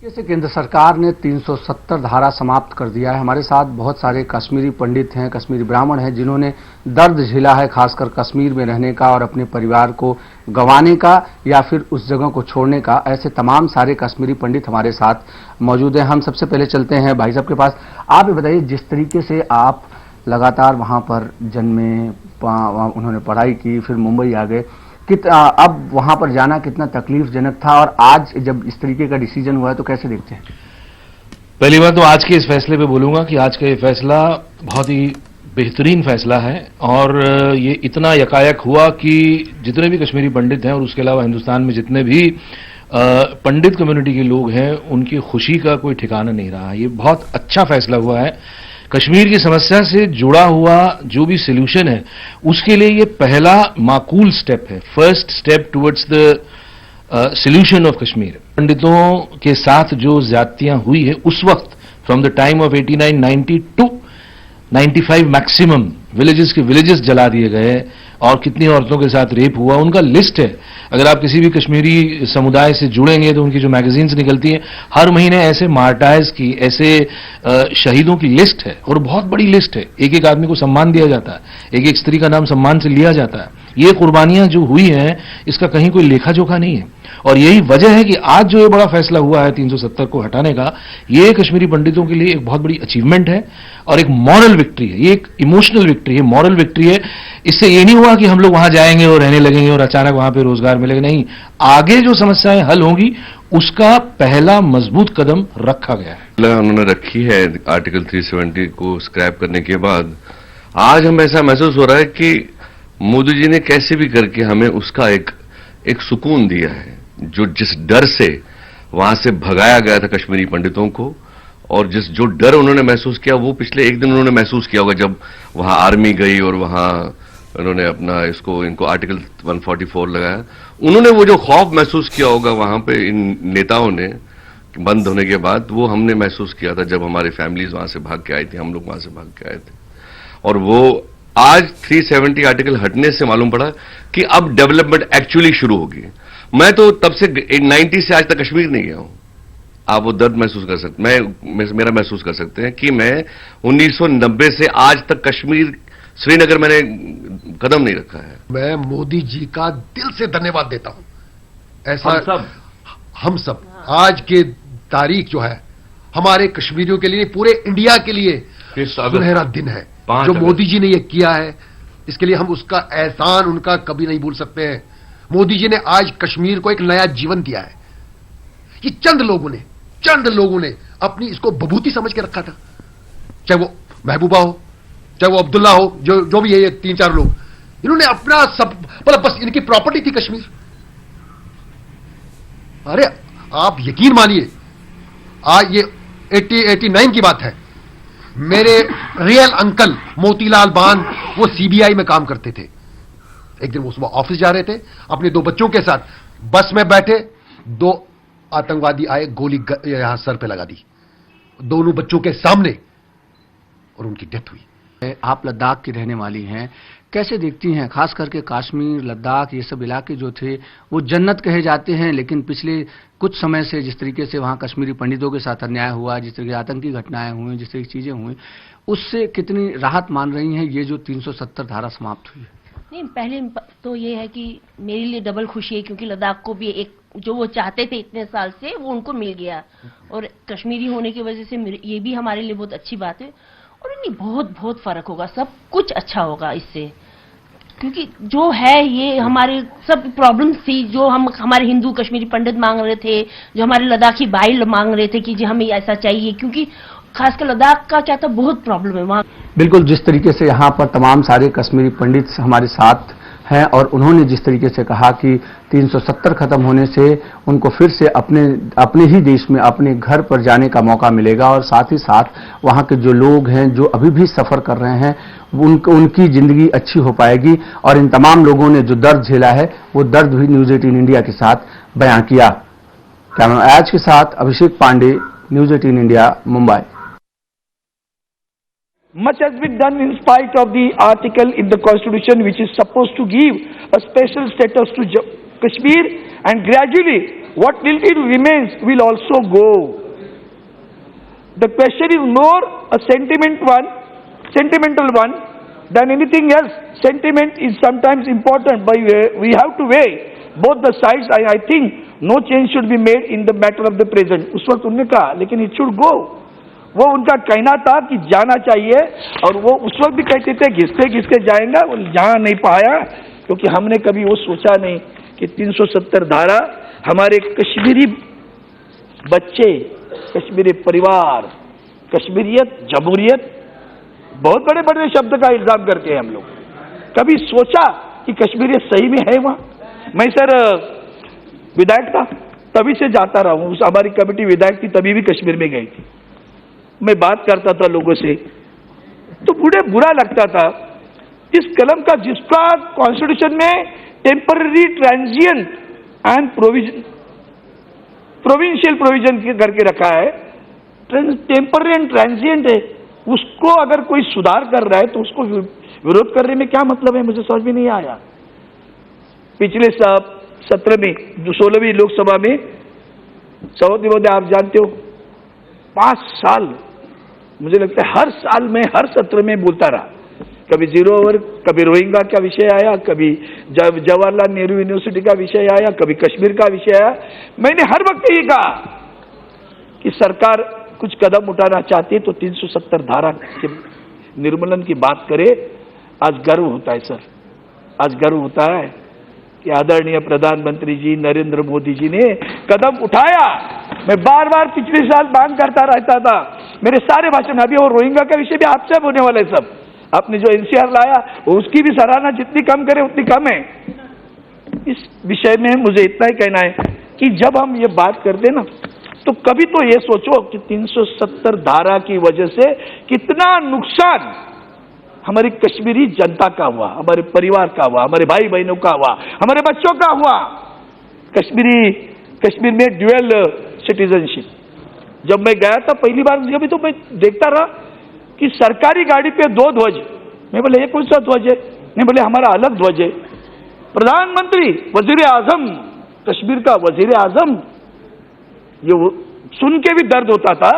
से केंद्र सरकार ने 370 धारा समाप्त कर दिया है। हमारे साथ बहुत सारे कश्मीरी पंडित हैं, कश्मीरी ब्राह्मण हैं, जिन्होंने दर्द झेला है, खासकर कश्मीर में रहने का और अपने परिवार को गंवाने का या फिर उस जगह को छोड़ने का। ऐसे तमाम सारे कश्मीरी पंडित हमारे साथ मौजूद हैं। हम सबसे पहले चलते हैं भाई साहब के पास। आप ये बताइए, जिस तरीके से आप लगातार वहां पर जन्मे, उन्होंने पढ़ाई की, फिर मुंबई आ गए, अब वहां पर जाना कितना तकलीफजनक था और आज जब इस तरीके का डिसीजन हुआ है तो कैसे देखते हैं? पहली बात तो आज के इस फैसले पे बोलूंगा कि आज का ये फैसला बहुत ही बेहतरीन फैसला है और ये इतना यकायक हुआ कि जितने भी कश्मीरी पंडित हैं और उसके अलावा हिंदुस्तान में जितने भी पंडित कम्युनिटी के लोग हैं, उनकी खुशी का कोई ठिकाना नहीं रहा। ये बहुत अच्छा फैसला हुआ है। कश्मीर की समस्या से जुड़ा हुआ जो भी सोल्यूशन है उसके लिए ये पहला माकूल स्टेप है, first step towards the solution of Kashmir. पंडितों के साथ जो ज्यादतियां हुई है उस वक्त from the time of 89-90 to 95 maximum villages के विलेजेस जला दिए गए और कितनी औरतों के साथ रेप हुआ, उनका लिस्ट है। अगर आप किसी भी कश्मीरी समुदाय से जुड़ेंगे तो उनकी जो मैगजीन्स निकलती हैं हर महीने ऐसे मार्टायर्स की, ऐसे शहीदों की लिस्ट है और बहुत बड़ी लिस्ट है। एक एक आदमी को सम्मान दिया जाता है, एक एक स्त्री का नाम सम्मान से लिया जाता है। ये कुर्बानियां जो हुई हैं इसका कहीं कोई लेखा जोखा नहीं है और यही वजह है कि आज जो ये बड़ा फैसला हुआ है 370 को हटाने का, ये कश्मीरी पंडितों के लिए एक बहुत बड़ी अचीवमेंट है और एक मॉरल विक्ट्री है। ये एक इमोशनल विक्ट्री है, मॉरल विक्ट्री है। इससे ये नहीं हुआ कि हम लोग वहां जाएंगे और रहने लगेंगे और अचानक वहां पे रोजगार मिलेगा, नहीं। आगे जो समस्याएं हल होंगी उसका पहला मजबूत कदम रखा गया है। उन्होंने रखी है आर्टिकल 370 को स्क्रैप करने के बाद आज हम ऐसा महसूस हो रहा है कि मोदी जी ने कैसे भी करके हमें उसका एक सुकून दिया है। जो जिस डर से वहां से भगाया गया था कश्मीरी पंडितों को, और जो डर उन्होंने महसूस किया वो पिछले एक दिन उन्होंने महसूस किया होगा जब वहां आर्मी गई और वहां उन्होंने अपना इनको आर्टिकल 144 लगाया। उन्होंने वो जो खौफ महसूस किया होगा वहां पे इन नेताओं ने बंद होने के बाद, वो हमने महसूस किया था जब हमारी फैमिलीज वहां से भाग के आई थी, हम लोग वहां से भाग के आए थे। और वो आज 370 आर्टिकल हटने से मालूम पड़ा कि अब डेवलपमेंट एक्चुअली शुरू होगी। मैं तो तब से 90 से आज तक कश्मीर नहीं गया हूं। आप वो दर्द महसूस कर सकते, मेरा महसूस कर सकते हैं कि मैं 1990 से आज तक कश्मीर श्रीनगर मैंने कदम नहीं रखा है। मैं मोदी जी का दिल से धन्यवाद देता हूं। ऐसा हम सब आज के तारीख जो है हमारे कश्मीरियों के लिए, पूरे इंडिया के लिए सुनहरा दिन है। जो मोदी जी ने ये किया है, इसके लिए हम उसका एहसान उनका कभी नहीं भूल सकते हैं। मोदी जी ने आज कश्मीर को एक नया जीवन दिया है। ये चंद लोगों ने अपनी इसको बबूती समझ के रखा था, चाहे वो महबूबा हो, चाहे वो अब्दुल्ला हो, जो भी है ये 3-4 लोग, इन्होंने अपना सब मतलब बस इनकी प्रॉपर्टी थी कश्मीर। अरे आप यकीन मानिए, आज ये 89 की बात है। मेरे रियल अंकल मोतीलाल बान वो सीबीआई में काम करते थे। एक दिन वो सुबह ऑफिस जा रहे थे अपने 2 बच्चों के साथ, बस में बैठे 2 आतंकवादी आए, गोली यहां सर पे लगा दी दोनों बच्चों के सामने और उनकी डेथ हुई। आप लद्दाख की रहने वाली हैं, कैसे देखती हैं खास करके कश्मीर, लद्दाख, ये सब इलाके जो थे वो जन्नत कहे जाते हैं, लेकिन पिछले कुछ समय से जिस तरीके से वहां कश्मीरी पंडितों के साथ अन्याय हुआ, जिस तरीके आतंकी घटनाएं हुई, जिस तरह की चीजें हुई, उससे कितनी राहत मान रही हैं ये जो 370 धारा समाप्त हुई है? नहीं, पहले तो ये है कि मेरे लिए डबल खुशी है क्योंकि लद्दाख को भी एक जो वो चाहते थे इतने साल से वो उनको मिल गया, और कश्मीरी होने की वजह से ये भी हमारे लिए बहुत अच्छी बात है। और नहीं, बहुत फर्क होगा, सब कुछ अच्छा होगा इससे, क्योंकि जो है ये हमारे सब प्रॉब्लम्स थी जो हमारे हिंदू कश्मीरी पंडित मांग रहे थे, जो हमारे लद्दाखी भाई मांग रहे थे कि जी हमें ऐसा चाहिए, क्योंकि खासकर लद्दाख का क्या था, बहुत प्रॉब्लम है वहां। बिल्कुल, जिस तरीके से यहाँ पर तमाम सारे कश्मीरी पंडित हमारे साथ हैं और उन्होंने जिस तरीके से कहा कि 370 खत्म होने से उनको फिर से अपने ही देश में अपने घर पर जाने का मौका मिलेगा, और साथ ही साथ वहाँ के जो लोग हैं जो अभी भी सफर कर रहे हैं उनकी जिंदगी अच्छी हो पाएगी। और इन तमाम लोगों ने जो दर्द झेला है वो दर्द भी न्यूज 18 इंडिया के साथ बयां किया। कैमरा आज के साथ Abhishek Pandey, news 18 India, Mumbai. Much has been done in spite of the article in the constitution which is supposed to give a special status to Kashmir, and gradually what little remains will also go. The question is more a sentimental one than anything else. Sentiment is sometimes important, but we have to weigh both the sides. I think no change should be made in the matter of the present. उस वक्त उन्होंने कहा, लेकिन it should go. वो उनका कहना था कि जाना चाहिए, और वो उस वक्त भी कहते थे घिसते घिसते जाएंगे, वो जा नहीं पाया क्योंकि हमने कभी वो सोचा नहीं कि 370 धारा हमारे कश्मीरी बच्चे, कश्मीरी परिवार, कश्मीरियत, जमहूरियत, बहुत बड़े बड़े शब्द का इल्जाम करते हैं हम लोग। कभी सोचा कि कश्मीरियत सही में है वहां? मैं सर विधायक था, तभी से जाता रहा हूं, हमारी कमेटी विधायक थी, तभी भी कश्मीर में गई थी। मैं बात करता था लोगों से तो बुरा लगता था। इस कलम का जिसका कॉन्स्टिट्यूशन में temporary, transient and provincial provision करके रखा है, टेम्पररी एंड ट्रांजिएंट है, उसको अगर कोई सुधार कर रहा है तो उसको विरोध करने में क्या मतलब है, मुझे समझ में नहीं आया। पिछले सत्र में, 16वीं लोकसभा में, सौदी महोदय आप जानते हो, 5 साल मुझे लगता है हर साल में, हर सत्र में बोलता रहा। कभी 0 ओवर, कभी रोहिंग्या का विषय आया, कभी जवाहरलाल नेहरू यूनिवर्सिटी का विषय आया, कभी कश्मीर का विषय आया। मैंने हर वक्त ये कहा कि सरकार कुछ कदम उठाना चाहती है तो 370 धारा के निर्मूलन की बात करे। आज गर्व होता है सर, आज गर्व होता है कि आदरणीय प्रधानमंत्री जी नरेंद्र मोदी जी ने कदम उठाया। मैं बार बार पिछले साल मांग करता रहता था, मेरे सारे भाषण, अभी वो रोहिंग्या का विषय भी आपसे होने वाला है सब। आपने जो एनसीआर लाया उसकी भी सराहना जितनी कम करे उतनी कम है। इस विषय में मुझे इतना ही कहना है कि जब हम ये बात करते ना तो कभी तो ये सोचो कि 370 धारा की वजह से कितना नुकसान हमारी कश्मीरी जनता का हुआ, हमारे परिवार का हुआ, हमारे भाई बहनों का हुआ, हमारे बच्चों का हुआ। कश्मीर में ड्यूअल सिटीजनशिप, जब मैं गया था पहली बार, कभी तो मैं देखता रहा कि सरकारी गाड़ी पे 2 ध्वज। मैं बोले ये कौन सा ध्वज है? नहीं, बोले हमारा अलग ध्वज है। प्रधानमंत्री, वजीर आजम, कश्मीर का वजीर आजम, ये सुन के भी दर्द होता था।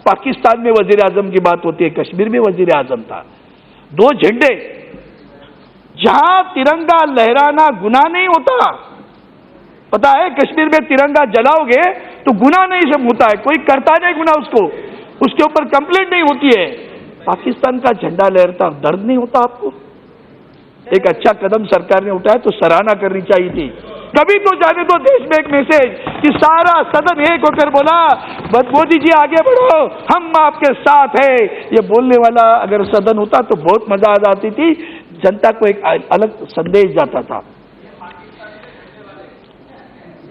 पाकिस्तान में वजीर आजम की बात होती है, कश्मीर में वजीर आजम था। 2 झंडे, जहां तिरंगा लहराना गुनाह नहीं होता। पता है, कश्मीर में तिरंगा जलाओगे तो गुनाह नहीं सब होता है, कोई करता नहीं गुनाह, उसके ऊपर कंप्लेंट नहीं होती है। पाकिस्तान का झंडा लहरता, दर्द नहीं होता आपको? एक अच्छा कदम सरकार ने उठाया तो सराहना करनी चाहिए थी। कभी तो जाने दो देश में एक मैसेज कि सारा सदन एक होकर बोला मोदी जी आगे बढ़ो, हम आपके साथ हैं। ये बोलने वाला अगर सदन होता तो बहुत मजा आ जाती थी, जनता को एक अलग संदेश जाता था।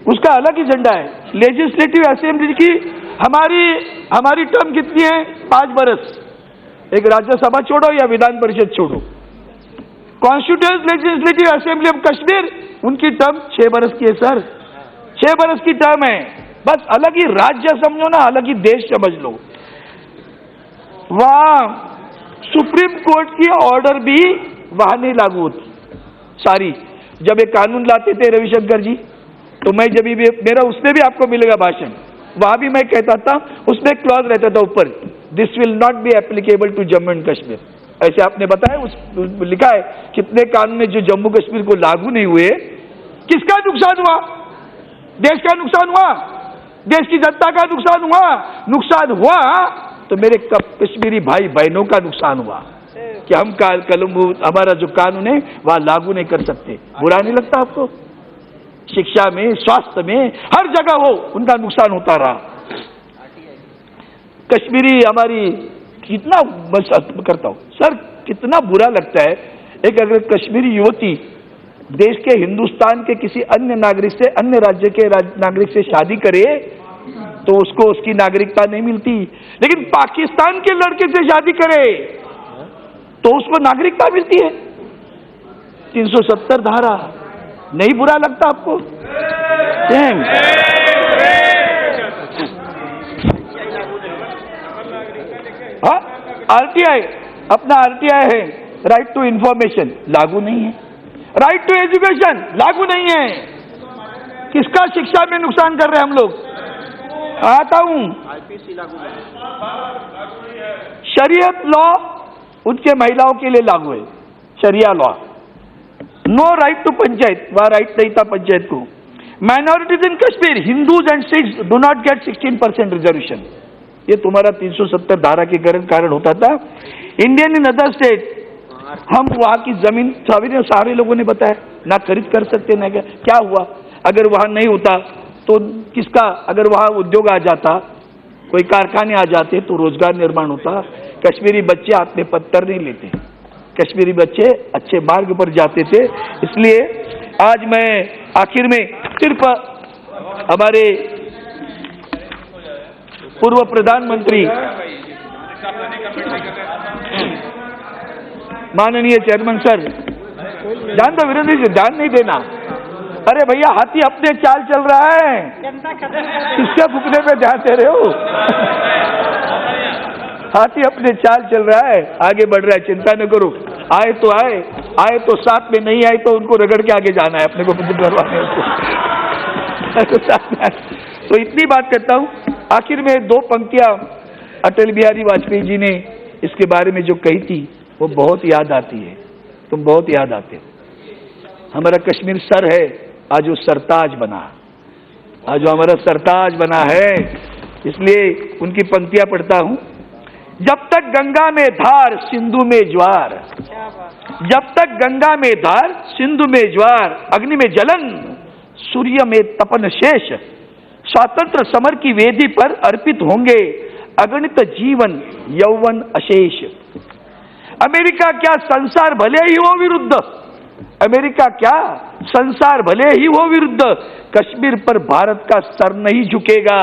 उसका अलग ही झंडा है। लेजिस्लेटिव असेंबली की हमारी टर्म कितनी है? 5 बरस। एक राज्यसभा छोड़ो या विधान परिषद छोड़ो, constituent legislative assembly of Kashmir, उनकी टर्म 6 बरस की है सर, 6 बरस की टर्म है। बस अलग ही राज्य समझो ना, अलग ही देश समझ लो। वहां सुप्रीम कोर्ट की ऑर्डर भी वहां नहीं लागू होती सारी। जब ये कानून लाते थे रविशंकर जी, तो मैं जब भी मेरा उसमें भी आपको मिलेगा भाषण, वहां भी मैं कहता था, उसमें क्लॉज रहता था ऊपर, this will not be applicable to Jammu and Kashmir. ऐसे आपने बताया, उस लिखा है कितने कानून जो जम्मू कश्मीर को लागू नहीं हुए। किसका नुकसान हुआ? देश का नुकसान हुआ, देश की जनता का नुकसान हुआ। नुकसान हुआ तो मेरे कश्मीरी भाई बहनों का नुकसान हुआ कि हम हमारा जो कानून है वह लागू नहीं कर सकते। बुरा नहीं लगता आपको? शिक्षा में, स्वास्थ्य में, हर जगह हो, उनका नुकसान होता रहा। कश्मीरी हमारी कितना करता हूं सर, कितना बुरा लगता है। एक अगर कश्मीरी युवती देश के, हिंदुस्तान के किसी अन्य नागरिक से, अन्य राज्य के नागरिक से शादी करे तो उसको उसकी नागरिकता नहीं मिलती, लेकिन पाकिस्तान के लड़के से शादी करे तो उसको नागरिकता मिलती है। 370 धारा नहीं बुरा लगता आपको? हाँ, आरटीआई, अपना आरटीआई है, राइट टू इंफॉर्मेशन, लागू नहीं है। राइट टू एजुकेशन लागू नहीं है। किसका शिक्षा में नुकसान कर रहे हैं हम लोग? आता हूं, शरीयत लॉ उनके महिलाओं के लिए लागू है, sharia law. No right to panchayat, वह राइट नहीं था पंचायत को। Minorities in Kashmir, Hindus and Sikhs do not get 16% reservation. ये तुम्हारा 370 धारा के कारण होता था। इंडियन इन अदर स्टेट, हम वहां की जमीन सारे लोगों ने बताया ना खरीद कर सकते ना। क्या हुआ? अगर वहां नहीं होता तो किसका? अगर वहां उद्योग आ जाता, कोई कारखाने आ जाते तो रोजगार निर्माण होता। कश्मीरी बच्चे हाथ में पत्थर नहीं लेते, कश्मीरी बच्चे अच्छे मार्ग पर जाते थे। इसलिए आज मैं आखिर में सिर्फ हमारे पूर्व प्रधानमंत्री माननीय चेयरमैन सर, ध्यान दो वीरेंद्र जी, ध्यान नहीं देना। अरे भैया, हाथी अपने चाल चल रहा है, किसके फूकने पे ध्यान दे रहे हो? हाथी अपने चाल चल रहा है, आगे बढ़ रहा है, चिंता न करो। आए तो साथ में, नहीं आए तो उनको रगड़ के आगे जाना है, अपने को करवाने उसको। तो इतनी बात करता हूं। आखिर में 2 पंक्तियां अटल बिहारी वाजपेयी जी ने इसके बारे में जो कही थी वो बहुत याद आती है, तुम बहुत याद आते हो। हमारा कश्मीर सर है, आज वो सरताज बना, आज वो हमारा सरताज बना है। इसलिए उनकी पंक्तियां पढ़ता हूं। जब तक गंगा में धार सिंधु में ज्वार, जब तक गंगा में धार सिंधु में ज्वार, अग्नि में जलन सूर्य में तपन शेष, स्वातंत्र समर की वेदी पर अर्पित होंगे अगणित जीवन यौवन अशेष। अमेरिका क्या संसार भले ही हो विरुद्ध, अमेरिका क्या संसार भले ही हो विरुद्ध, कश्मीर पर भारत का सर नहीं झुकेगा।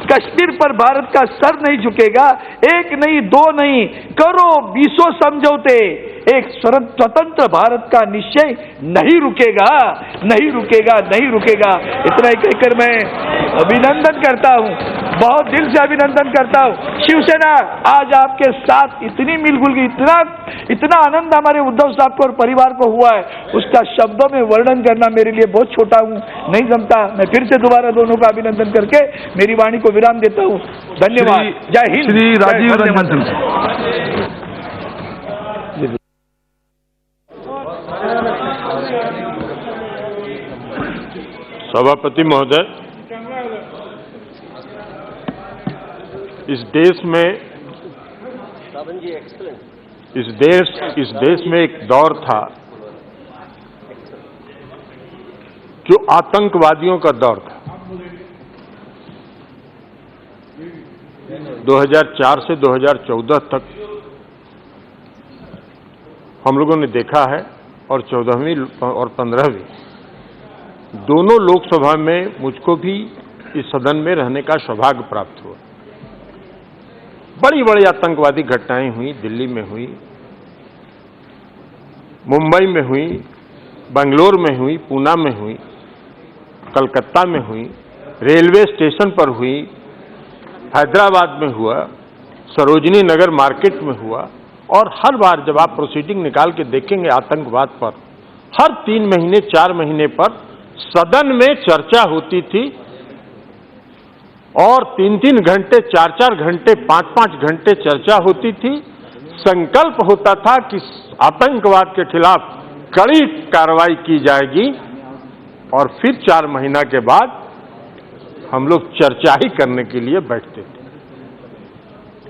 कश्मीर पर भारत का सर नहीं झुकेगा। एक नहीं, दो नहीं, करो बीसों समझौते, एक स्वतंत्र भारत का निश्चय नहीं रुकेगा, नहीं रुकेगा, नहीं रुकेगा। इतना ही कहकर मैं अभिनंदन करता हूं, बहुत दिल से अभिनंदन करता हूं। शिवसेना आज आपके साथ इतनी मिलजुल गई, इतना आनंद हमारे उद्धव साहब को और परिवार को हुआ है, उसका शब्दों में वर्णन करना मेरे लिए बहुत छोटा हूं, नहीं जमता। मैं फिर से दोबारा दोनों का अभिनंदन करके मेरी वाणी को विराम देता हूं। धन्यवाद। जय हिंद। श्री राजीव रंजन सिंह। सभापति महोदय, इस देश में एक दौर था जो आतंकवादियों का दौर था। 2004 से 2014 तक हम लोगों ने देखा है, और 14वीं और 15वीं दोनों लोकसभा में मुझको भी इस सदन में रहने का सौभाग्य प्राप्त हुआ। बड़ी बड़ी आतंकवादी घटनाएं हुई, दिल्ली में हुई, मुंबई में हुई, बेंगलोर में हुई, पूना में हुई, कलकत्ता में हुई, रेलवे स्टेशन पर हुई, हैदराबाद में हुआ, सरोजनी नगर मार्केट में हुआ। और हर बार जब आप प्रोसीडिंग निकाल के देखेंगे आतंकवाद पर, हर 3 महीने 4 महीने पर सदन में चर्चा होती थी, और 3-3 घंटे, 4-4 घंटे, 5-5 घंटे चर्चा होती थी। संकल्प होता था कि आतंकवाद के खिलाफ कड़ी कार्रवाई की जाएगी, और फिर 4 महीना के बाद हम लोग चर्चा ही करने के लिए बैठते थे।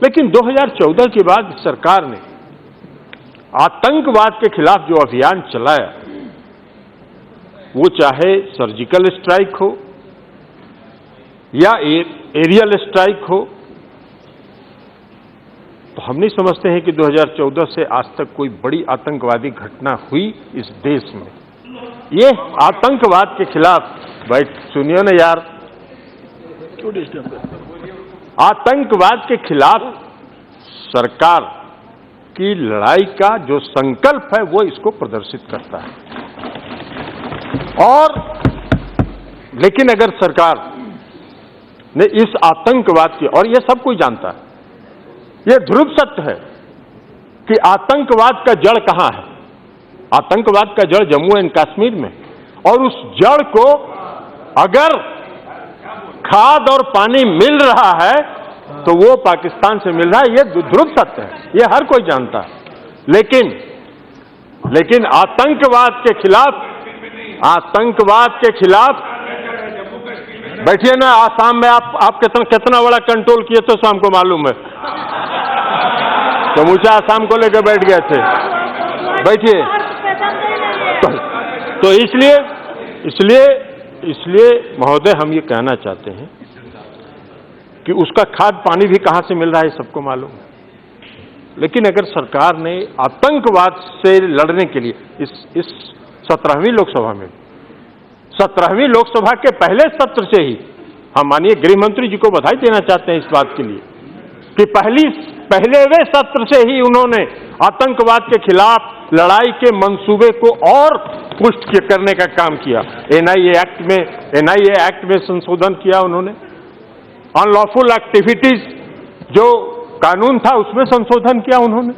लेकिन 2014 के बाद सरकार ने आतंकवाद के खिलाफ जो अभियान चलाया, वो चाहे सर्जिकल स्ट्राइक हो या एरियल स्ट्राइक हो, तो हम नहीं समझते हैं कि 2014 से आज तक कोई बड़ी आतंकवादी घटना हुई इस देश में। ये आतंकवाद के खिलाफ, सुनिए ना यार, आतंकवाद के खिलाफ सरकार की लड़ाई का जो संकल्प है वो इसको प्रदर्शित करता है। और लेकिन अगर सरकार ने इस आतंकवाद की, और ये सब कोई जानता है, ये ध्रुव सत्य है कि आतंकवाद का जड़ कहां है। आतंकवाद का जड़ जम्मू एंड कश्मीर में, और उस जड़ को अगर खाद और पानी मिल रहा है तो वो पाकिस्तान से मिल रहा है, ये ध्रुव सत्य है, ये हर कोई जानता है। लेकिन आतंकवाद के खिलाफ बैठिए ना। आसाम में आप कितना बड़ा कंट्रोल किए थे, शाम को मालूम है, समूचा आसाम को लेकर बैठ गए थे। बैठिए। तो इसलिए महोदय, हम ये कहना चाहते हैं कि उसका खाद पानी भी कहां से मिल रहा है सबको मालूम है। लेकिन अगर सरकार ने आतंकवाद से लड़ने के लिए इस 17वीं लोकसभा में, 17वीं लोकसभा के पहले सत्र से ही, हम माननीय गृह मंत्री जी को बधाई देना चाहते हैं इस बात के लिए कि पहले वे सत्र से ही उन्होंने आतंकवाद के खिलाफ लड़ाई के मंसूबे को और पुष्ट करने का काम किया। एनआईए एक्ट में संशोधन किया उन्होंने, अनलॉफुल एक्टिविटीज जो कानून था उसमें संशोधन किया उन्होंने।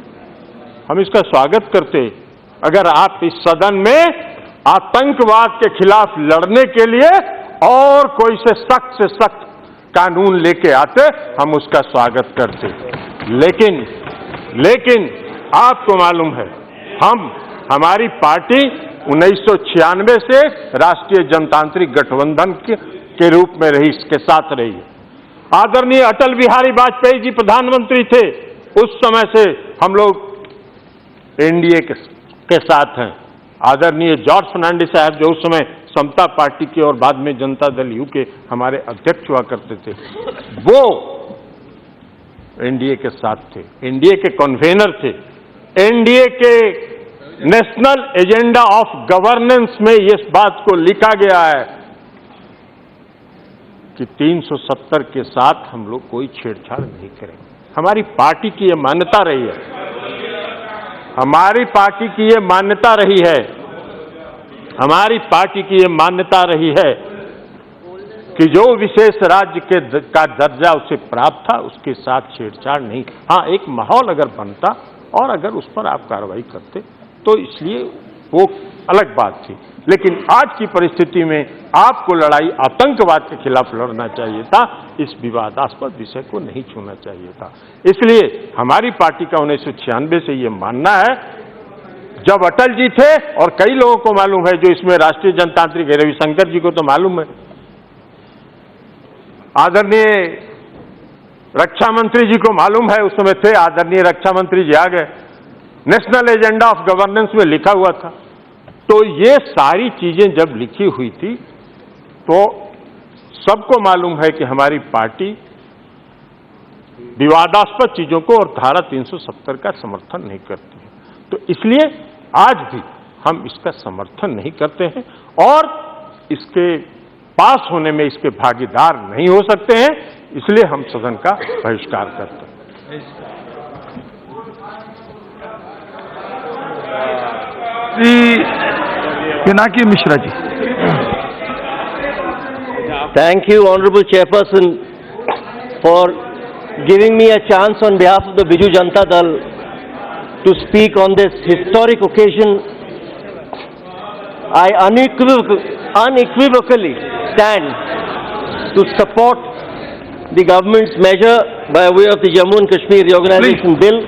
हम इसका स्वागत करते अगर आप इस सदन में आतंकवाद के खिलाफ लड़ने के लिए और कोई से सख्त कानून लेके आते, हम उसका स्वागत करते। लेकिन आपको मालूम है, हमारी पार्टी 1996 से राष्ट्रीय जनतांत्रिक गठबंधन के रूप में रही, इसके साथ रही है। आदरणीय अटल बिहारी वाजपेयी जी प्रधानमंत्री थे, उस समय से हम लोग एनडीए के साथ हैं। आदरणीय जॉर्ज फर्नांडिस साहब जो उस समय समता पार्टी के और बाद में जनता दल यू के हमारे अध्यक्ष हुआ करते थे, वो एनडीए के साथ थे, एनडीए के कन्वेनर थे। एनडीए के नेशनल एजेंडा ऑफ गवर्नेंस में इस बात को लिखा गया है कि 370 के साथ हम लोग कोई छेड़छाड़ नहीं करेंगे। हमारी पार्टी की ये मान्यता रही है, हमारी पार्टी की ये मान्यता रही है, हमारी पार्टी की ये मान्यता रही है कि जो विशेष राज्य का दर्जा उसे प्राप्त था उसके साथ छेड़छाड़ नहीं। हाँ, एक माहौल अगर बनता और अगर उस पर आप कार्रवाई करते तो इसलिए वो अलग बात थी, लेकिन आज की परिस्थिति में आपको लड़ाई आतंकवाद के खिलाफ लड़ना चाहिए था, इस विवादास्पद विषय को नहीं छूना चाहिए था। इसलिए हमारी पार्टी का 1996 से ये मानना है, जब अटल जी थे और कई लोगों को मालूम है जो इसमें राष्ट्रीय जनतांत्रिक रविशंकर जी को तो मालूम है, आदरणीय रक्षा मंत्री जी को मालूम है, उस समय थे आदरणीय रक्षा मंत्री जी आ गए, नेशनल एजेंडा ऑफ गवर्नेंस में लिखा हुआ था। तो ये सारी चीजें जब लिखी हुई थी तो सबको मालूम है कि हमारी पार्टी विवादास्पद चीजों को और धारा 370 का समर्थन नहीं करती है। तो इसलिए आज भी हम इसका समर्थन नहीं करते हैं और इसके पास होने में इसके भागीदार नहीं हो सकते हैं, इसलिए हम सदन का बहिष्कार करते हैं। Shri Pinaki Mishra ji. Thank you, Honorable Chairperson, for giving me a chance on behalf of the Biju Janata Dal to speak on this historic occasion. I unequivocally stand to support the government's measure by way of the Jammu and Kashmir Reorganization Bill.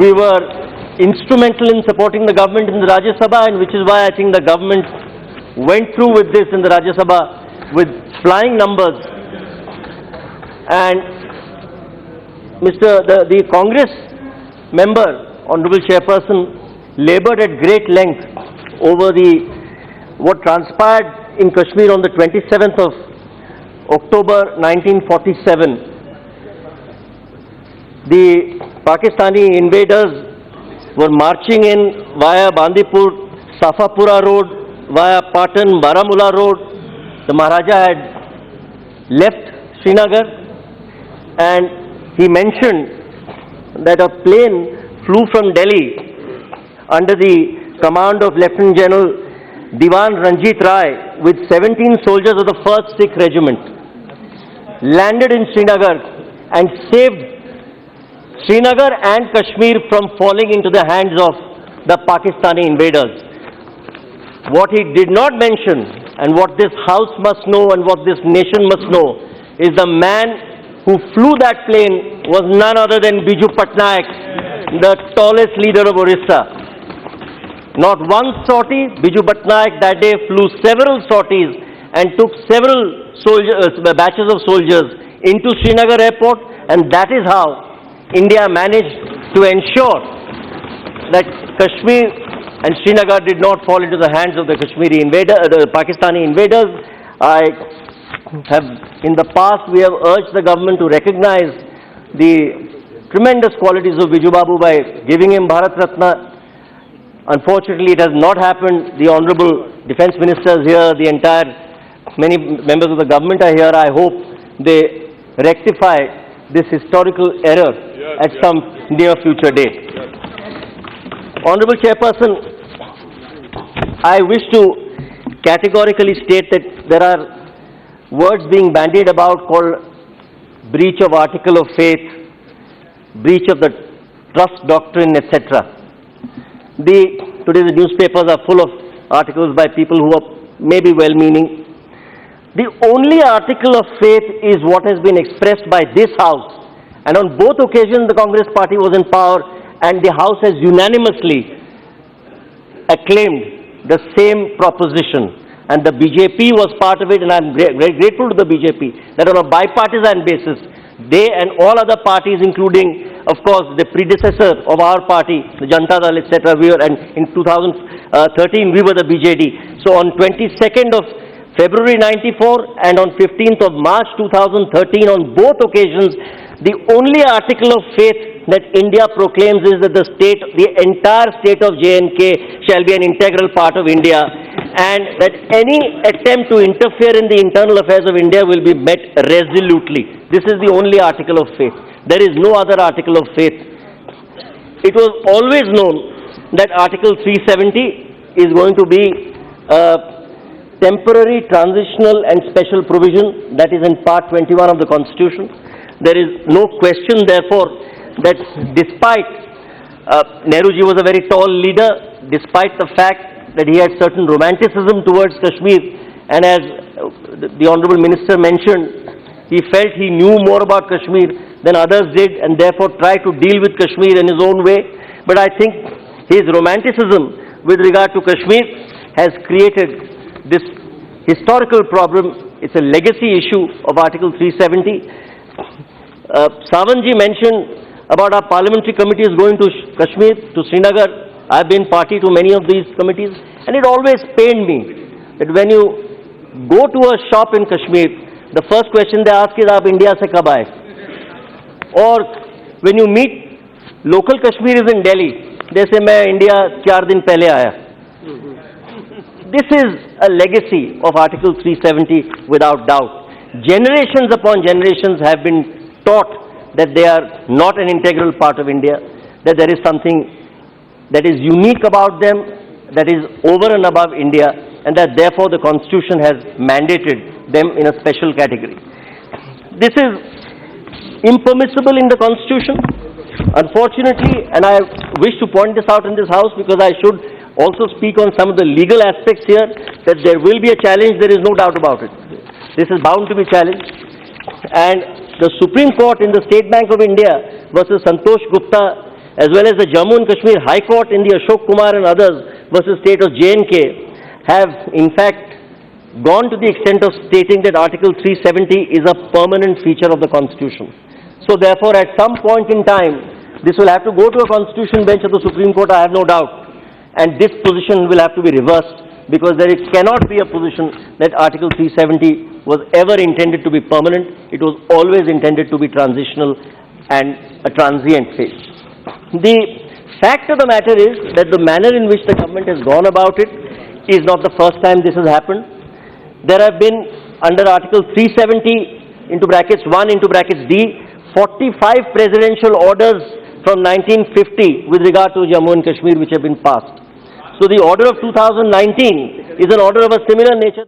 We were instrumental in supporting the government in the Rajya Sabha, and which is why I think the government went through with this in the Rajya Sabha with flying numbers. And the Congress member, Honorable Chairperson, labored at great length over what transpired in Kashmir on the 27th of October 1947. The Pakistani invaders were marching in via Bandipur, Safapura Road, via Patan, Baramulla Road. The Maharaja had left Srinagar, and he mentioned that a plane flew from Delhi under the command of Lieutenant General Diwan Ranjit Rai with 17 soldiers of the 1st Sikh Regiment, landed in Srinagar and saved Srinagar and Kashmir from falling into the hands of the Pakistani invaders. What he did not mention, and what this House must know and what this nation must know, is the man who flew that plane was none other than Biju Patnaik, the tallest leader of Orissa. Not one sortie, Biju Patnaik that day flew several sorties and took several batches of soldiers into Srinagar airport, and that is how India managed to ensure that Kashmir and Srinagar did not fall into the hands of the Pakistani invaders. In the past, we have urged the government to recognize the tremendous qualities of Biju Babu by giving him Bharat Ratna. Unfortunately, it has not happened. The Honorable Defence Minister is here, many members of the government are here. I hope they rectify this historical error at some near future date. Honorable Chairperson, I wish to categorically state that there are words being bandied about called breach of article of faith, breach of the trust doctrine, etc. Today the newspapers are full of articles by people who are maybe well-meaning. The only article of faith is what has been expressed by this House, and on both occasions the Congress party was in power, and the House has unanimously acclaimed the same proposition, and the BJP was part of it, and I am very grateful to the BJP that on a bipartisan basis, they and all other parties, including, of course, the predecessor of our party, the Janata Dal, etc., and in 2013 we were the BJD. So on 22nd of February 94 and on 15th of March 2013, on both occasions, the only article of faith that India proclaims is that the entire state of J&K shall be an integral part of India. and that any attempt to interfere in the internal affairs of India will be met resolutely. This is the only article of faith. There is no other article of faith. It was always known that Article 370 is going to be a temporary, transitional and special provision that is in Part 21 of the Constitution. There is no question, therefore, that despite Nehruji was a very tall leader, despite the fact that he had certain romanticism towards Kashmir, and as the Honorable Minister mentioned, he felt he knew more about Kashmir than others did and therefore tried to deal with Kashmir in his own way. But I think his romanticism with regard to Kashmir has created this historical problem. It's a legacy issue of Article 370. Sawantji mentioned about our parliamentary committees going to Kashmir, to Srinagar. I've been party to many of these committees, and it always pained me that when you go to a shop in Kashmir, the first question they ask is, "Aap India se kab aaye?" Or when you meet local Kashmiris in Delhi, they say, "Main India 4 din pehle aaya." This is a legacy of Article 370 without doubt. Generations upon generations have been taught that they are not an integral part of India, that there is something that is unique about them, that is over and above India, and that therefore the Constitution has mandated them in a special category. This is impermissible in the Constitution. Unfortunately, and I wish to point this out in this House because I should also speak on some of the legal aspects here, that there will be a challenge, there is no doubt about it. This is bound to be challenged. And the Supreme Court in the State Bank of India versus Santosh Gupta, as well as the Jammu and Kashmir High Court in the Ashok Kumar and others versus state of J&K, have in fact gone to the extent of stating that Article 370 is a permanent feature of the Constitution. So therefore, at some point in time, this will have to go to a Constitution bench of the Supreme Court, I have no doubt, and this position will have to be reversed, because there cannot be a position that Article 370 was ever intended to be permanent. It was always intended to be transitional and a transient phase. The fact of the matter is that the manner in which the government has gone about it is not the first time this has happened. There have been, under Article 370 into brackets 1 into brackets D, 45 presidential orders from 1950 with regard to Jammu and Kashmir which have been passed. So the order of 2019 is an order of a similar nature.